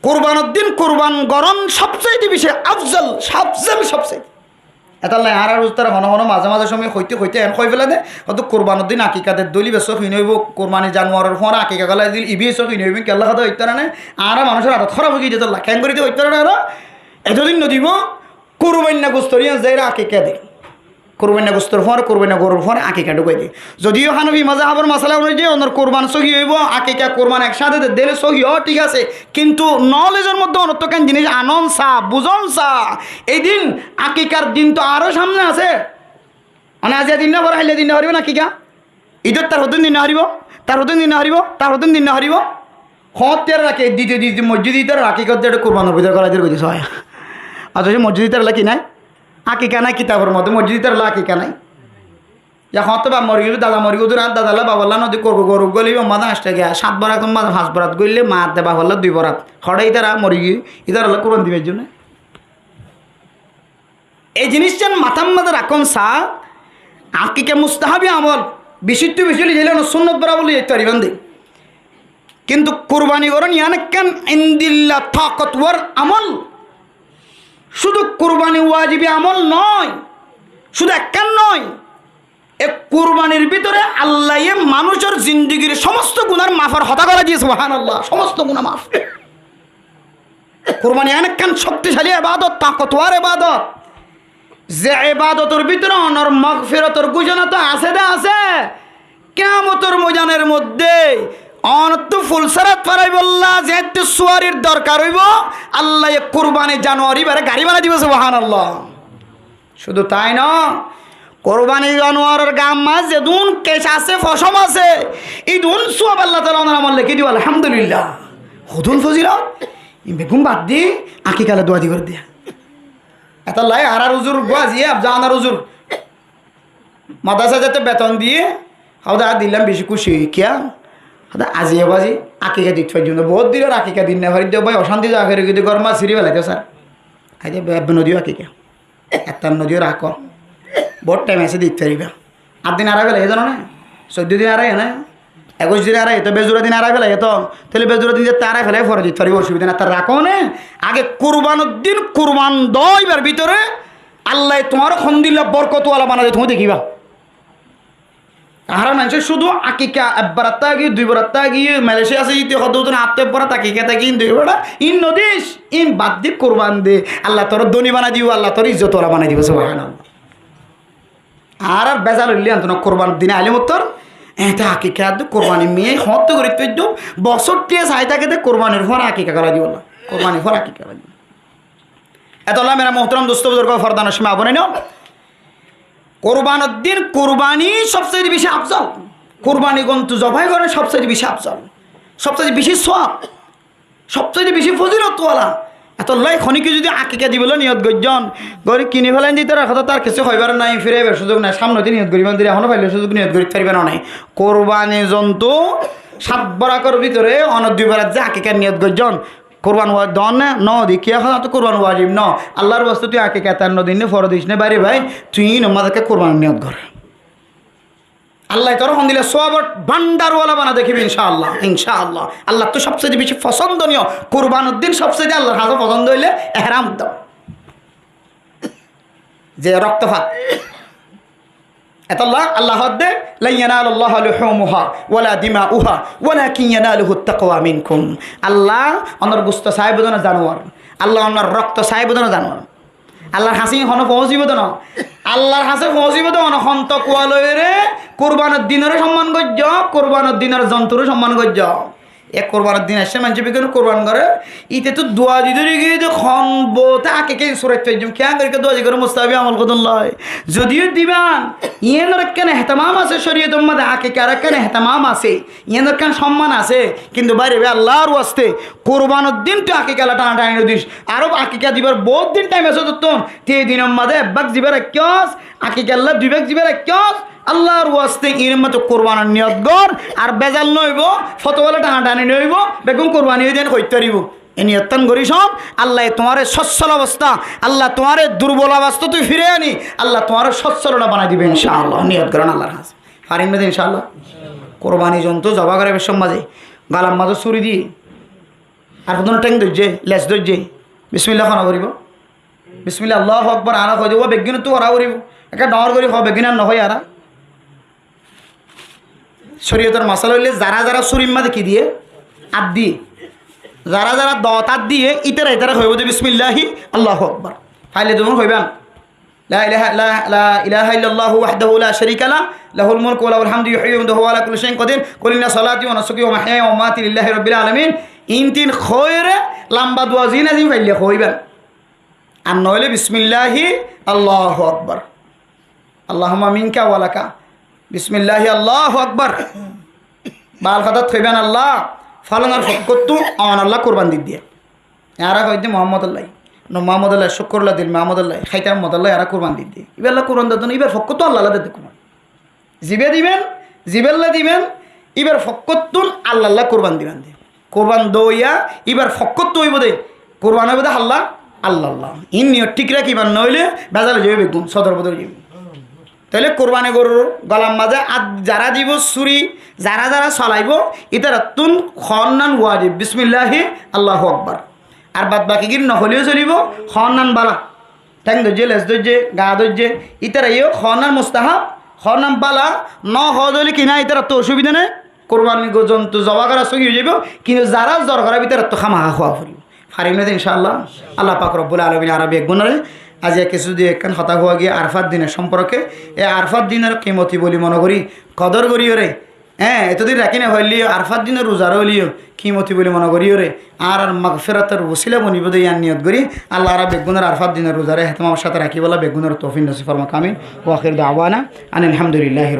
কোরবানের দিন কোরবান গরম সবচেয়ে বেশি আফজল সবচেয়ে এটা লাই আর তারা হন হন মাঝে মাঝে সময় হইতে এন কই ফেলে দে হয়তো কোরবানের দিন আকিকাদের দলি বেশ কিনে হইব কোরবানি জানুয়ারের ফোন আকিকা গলায় দিল ইবি এসব কিনে হইব কেল্লা খাতে হইতে না আর মানুষের আরো খারাপ হয়ে যেত খ্যাং করিতে হইতে না আর এতদিন নদীব কোরবান্না গোস্তরিয়া যাই আকিকা দেয় কোরবান্না গোস্তর ফোন কোরবান্না গরুর ফোন আকিকা ঢুকাই দিই। যদিও হানবি মাজা হাবর মশলা অনুযায়ী ওনার কোরবান সহি হইব আকিকা কোরবান একসাথে দিলে সহি হ ঠিক আছে, কিন্তু নলেজের মধ্যে অনর্থ কেন জিনিস আনন্দ চা বুঝন চা এই দিন আকিকার দিন তো আরও সামনে আছে। মানে আজি দিন না পরে হাইলে দিন না হারিব না আকিকা ঈদের তার হতেন দিন না হারিব তার হতেন দিন না হারিব তার হতেন দিন না হারিব হতের রাখে দিতে মসজিদ ইতার আকিকার যেটা কোরবানোর ভিতরে করা দিয়ে কইতে হয় অথচ মসজিদ ইতার কি নাই আকিকা নাই কিতাবের মধ্যে মসজিদের আকিকা নাই। যখন তো বা মরি গেল দাদা মরি গেল আর দাদালা বাবাল্লা নদী করবো গরু গলি মাদা আসতে গিয়া 7 বরাত মাদা 5 বরাত গইলে মা দে বাবাল্লা 2 বরাত হঠাই তারা মরি গিয়ে ইতার কোরবান দিবের জন্য এই জিনিসটা মাথার মধ্যে রাখুন সা আকিকা মুস্তাহাবি আমল বিশুদ্ধ বেশি লিখলে সুন্নত বরা বলে যেতে পারিবেন দে, কিন্তু কোরবানি করুন ইয়ানকান ইনদিল্লাহ তাকতওয়ার আমল শুধু কোরবানি ওয়াজিবি আমল নয়, শুধু একখান নয় এ কোরবানির ভিতরে আল্লাহ মানুষের জিন্দগির সমস্ত গুনার মাফার হতা করা দিয়েছে সুবহানাল্লাহ সমস্ত গুনাহ মাফ। কোরবানি একখান শক্তিশালী ইবাদত তাকতওয়ার ইবাদত যে ইবাদতের ভিতরে অনর মাগফিরাতের ঘোষণা তো আছে কিয়ামতের ময়দানের মধ্যে অনত ফুলসারাত পারাই বললা যেহেতু সুয়ারির দরকার হইব আল্লাহ কোরবানি জানুয়ারি বারে গাড়ি বানা দিব সুবহানাল্লাহ। শুধু তাই না কোরবানি জানুয়ারের গাম মাছ যেদুন কেশ আছে ফসম আছে এই দুন সওয়াব আল্লাহ তাআলা ওনার আমল লিখে দিব আলহামদুলিল্লাহ। হুদুল ফজিলত বেগুম বাদ দি আকিকালে দোয়া দি করে দিয়া এটা লাই হারার হুজুর বাজিয়ে জানার হুজুর মাদ্রাসা যেতে বেতন দিয়ে হাওদা দিলাম বেশি খুশি কিয়া আজিয়ে বাজি আকিকা দিতে পারি বহুত দিনের আকিকা দিন না ভাই ভাই অশান্তি যা করে যদি গরমা সিঁড়ি বেলাইতে স্যার আজ নদীও আকিকা একটা নদীও রাখ বহুত টাইম এসে দিতে পারিবা 8 দিন আড়াই বেলা জানো না 14 দিন আড়াই না 21 দিন আড়াই তো বেজুরা দিন আড়াই বেলা তো তাহলে বেজুরা দিন যে তারাই ফেলাই ফরে দিতে পারিব অসুবিধা না তার রাখো না আগে কোরবানের দিন কোরবান দইবার ভিতরে আল্লাহ তোমার খন্দিল্লা বরকতওয়ালা বানাবে তুমি দেখিবা। হারা মানুষের শুধু আকিকা 1 বরাত গিয়ে 2 বরাত গিয়ে মালয়েশিয়া আছে ইতি হদুন 8 বরাত আকিকা থাকি 2 বরাত ইন নদিস ইন বাদ দি কোরবান দে আল্লাহ তোর ধনী বানাই দিব আল্লাহ তোর ইজ্জতওয়ালা বানাই দিব সুবহানাল্লাহ। আর বেজাল হইলে আন্তন কোরবান দিনে আলিম উত্তর এটা আকিকা দে কোরবানি মেয়ে হত করে তুই বছর টিয়ে চাই থাকে দে কোরবানির ফর আকিকা করা দিব না কোরবানির ফর আকিকা করা দিব। এত আল্লাহ মেরা মোহতরম দোস্ত বুজুর্গ ফরদান সীমা বনে নাও কোরবানের দিন কোরবানি সবচেয়ে বেশি আফজল কোরবানি গন্তু জবাই করে সবচেয়ে বেশি আফজল সবচেয়ে বেশি সওয়াব সবচেয়ে বেশি ফজিলতওয়ালা এত লাই খনিকে যদি আকিকা দিবলৈ নিয়ত গজ্জন গরি কিনি ফেলাই দিতে রাখা তার কিছু হইবার নাই, ফিরে এবার সুযোগ নাই, সামনে দিয়ে নিয়ত করিবার দিলে এখনো পাইলে সুযোগ নিয়ত করি পারিবে না। নাই কোরবানি জন্তু 7 বরাকর ভিতরে অনর 2 বরাত যে আকিকার নিয়ত গজ্জন কোরবান ওয়াজ দন না ন দেখি এখন তো কোরবান ওয়াজিব ন আল্লাহর বস্তু তুই আকিকা 53 দিনে ফরজ দিস না বাইরে ভাই তুই আমাদেরকে কোরবান নিয়ত কর। আল্লাহ তোর হন দিলে সওয়াবত ভান্ডারওয়ালা বানা দেখিবি ইনশাআল্লাহ। ইনশাআল্লাহ আল্লাহ তো সবচেয়ে বেশি পছন্দনীয় কুরবানের দিন সবচেয়ে আল্লাহর হাতে পছন্দ হইলে ইহরাম দাও, যে রক্তপাত এতাল্লাহ আল্লাহ হদ্দে লা ইয়ানালুল্লাহু লুহুমুহা ওয়ালা দিমাউহা ওয়ালাকিন ইয়ানালুহু তাকওয়া মিনকুম। আল্লাহ অনর গোস্ত সাহেব না জানোয়ার, আল্লাহ অনর রক্ত সাহেব না জানোয়ার, আল্লাহর হাসি হন পৌঁছিব তো না, আল্লাহর হাসে পৌঁছিব তো অনন্ত কুয়ালয়েরে কোরবানের দিনের সম্মান গজ্য, কোরবানের দিনের জন্তুরও সম্মান গজ্য। এক কোরবানের দিন আসছে মানুষ বিকেল কোরবান করে ইতে তো দোয়া দিতে গিয়ে তো খন বোতে আকে কে সুরত পাইম কে করে দোয়া করে মুস্তাবি আমল কদন লয় যদিও দিবান ইয়েনের কেন হেতামাম আছে শরীয়ত মধ্যে আকে কার কেন হেতামাম আছে ইয়েনের কেন সম্মান আছে, কিন্তু বাইরে আল্লাহর ওয়াস্তে কোরবানের দিন তো আকে কালা টানা টানি দিস আরো আকিকা দিবার বহুত দিন টাইম আছে তো তে দিনের মধ্যে একবাক দিবার একস আকে কাল্লা 2 ভাগ দিবার একস আল্লাহর ওয়াস্তে এর মতো কোরবানের নিয়ত গর আর বেজাল নইব ফতোয়ালা টানা টানি নইব বেগুন কোরবানি দেন হইতে পারিব এই নিয়তন করি সব আল্লাহ তোমার সচ্ছল অবস্থা, আল্লাহ তোমার দুর্বল অবস্থা তুই ফিরে আনি, আল্লাহ তোমার সচ্ছলতা বানাই দিবে ইনশাআল্লাহ। নিয়ত করেন আল্লাহর হাতে পারিন মেদে ইনশাআল্লাহ। কোরবানি জন্তু জবা করে বেশ মাঝে গালাম মাঝে চুরি দিয়ে আর কোনো ট্যাং ধরছে লেস ধরছে বিসমিল্লাহ খানা করিব বিসমিল্লাহ আল্লাহু আকবার আনা কই দেব বেগিন তো ওরা করিব একটা ডর করি হবে বেগিন আর নহয় আরা শরীয়তের মশলা হইলে যারা যারা সুরিম মাঝে কি দিয়ে আদ দিয়ে যারা যারা দতাত দিয়ে ইতারা ইতারা হইব যে বিসমিল্লাহি আল্লাহু আকবার ফাইলে তুমি হইবান লা ইলাহা ইল্লাল্লাহু ওয়াহদাহু লা শারীকা লা লাহুল মুলকু ওয়া লাহুল হামদু ইউহয়ি ওয়া ইউমীতু ওয়া হুয়া আলা কুল্লি শাইইন কাদির কুল ইন্না সালাতি ওয়া নুসুকি ওয়া মাহইয়ায়া ওয়া মামাতি লিল্লাহি রাব্বিল আলামিন। ইনতিন খয়রে লম্বা দোয়া জিনা জি ফাইলে হইবান আর নইলে বিসমিল্লাহি আল্লাহু আকবার আল্লাহুম্মা মিনকা ওয়া লাকা বিসমিল্লাহি আল্লাহু আকবার বাল খাতা থইবেন আল্লাহ ফালানার ফকতু আমান আল্লাহ কোরবান দিক দিয়ে এরা কইতে মোহাম্মদ আল্লাহ মোহাম্মদ আল্লাহ শুকরুল্লাহ দিল মোহাম্মদ আল্লাহ খাইতে মোহাম্মদ আল্লাহ এরা কোরবান দিক দিয়ে এবার আল্লাহ কোরবান দিত এবার ফকতু আল্লাহ আল্লাহ দিতে কোরবান জিবে দিবেন জিবেল্লা দিবেন এবার ফকতুন আল্লাহ আল্লাহ কোরবান দিবেন দিয়ে কোরবান দইয়া এবার ফকত হইব দে কোরবান হইব দে আল্লাহ আল্লাহ আল্লাহ ইন নিয়ত ঠিক রাখিবার নইলে বেজালে যাবে বেগুন সদর বদর যাবে। তাহলে কোরবানি গরুর গলাম মাঝে যারা দিব চুরি যারা যারা চলাইব ইতারা তুন খন্নান ওয়াজিব বিসমিল্লাহি আল্লাহু আকবার আর বাদ বাকি কি নহলেও চলিব খন্নান বালা ঠ্যাং ধরছে লেজ ধরছে গা ধরছে ইতারা ইও খন্নান মুস্তাহাব খন্নান বালা ন হলে কিনা ইতারা তো অসুবিধা নেই কোরবানি জন্তু জবা করা সহি হয়ে যাব, কিন্তু যারা জ্বর করা ভিতরে তো খামাখা খোয়া ফুরিব ফারিম না ইনশাআল্লাহ। আল্লাহ পাক রব্বুল আলামিন আরবি এক গুণরে আজ কিছু দিয়ে একখান হতা হওয়া গিয়ে আরফাত দিনের সম্পর্কে এই আরফাত দিনের কিমতি বলি মনে করি কদর করিও রে হ্যাঁ এতদিন রাখি না হইলিও আরফাত দিনের রোজার হইলিও কিমতি বলি মনে করিও রে আর মাগফিরাতের ওসিলা বনিব দে ইয়ান নিয়ত করি আল্লাহ আর বেগুনের আরফাত দিনের রোজারে হেতম আমার সাথে রাখি বলা বেগুনের তৌফিক নসিব ফরমা কামিল ওয়া আখির দাওয়ানা আনিল হামদুলিল্লাহি।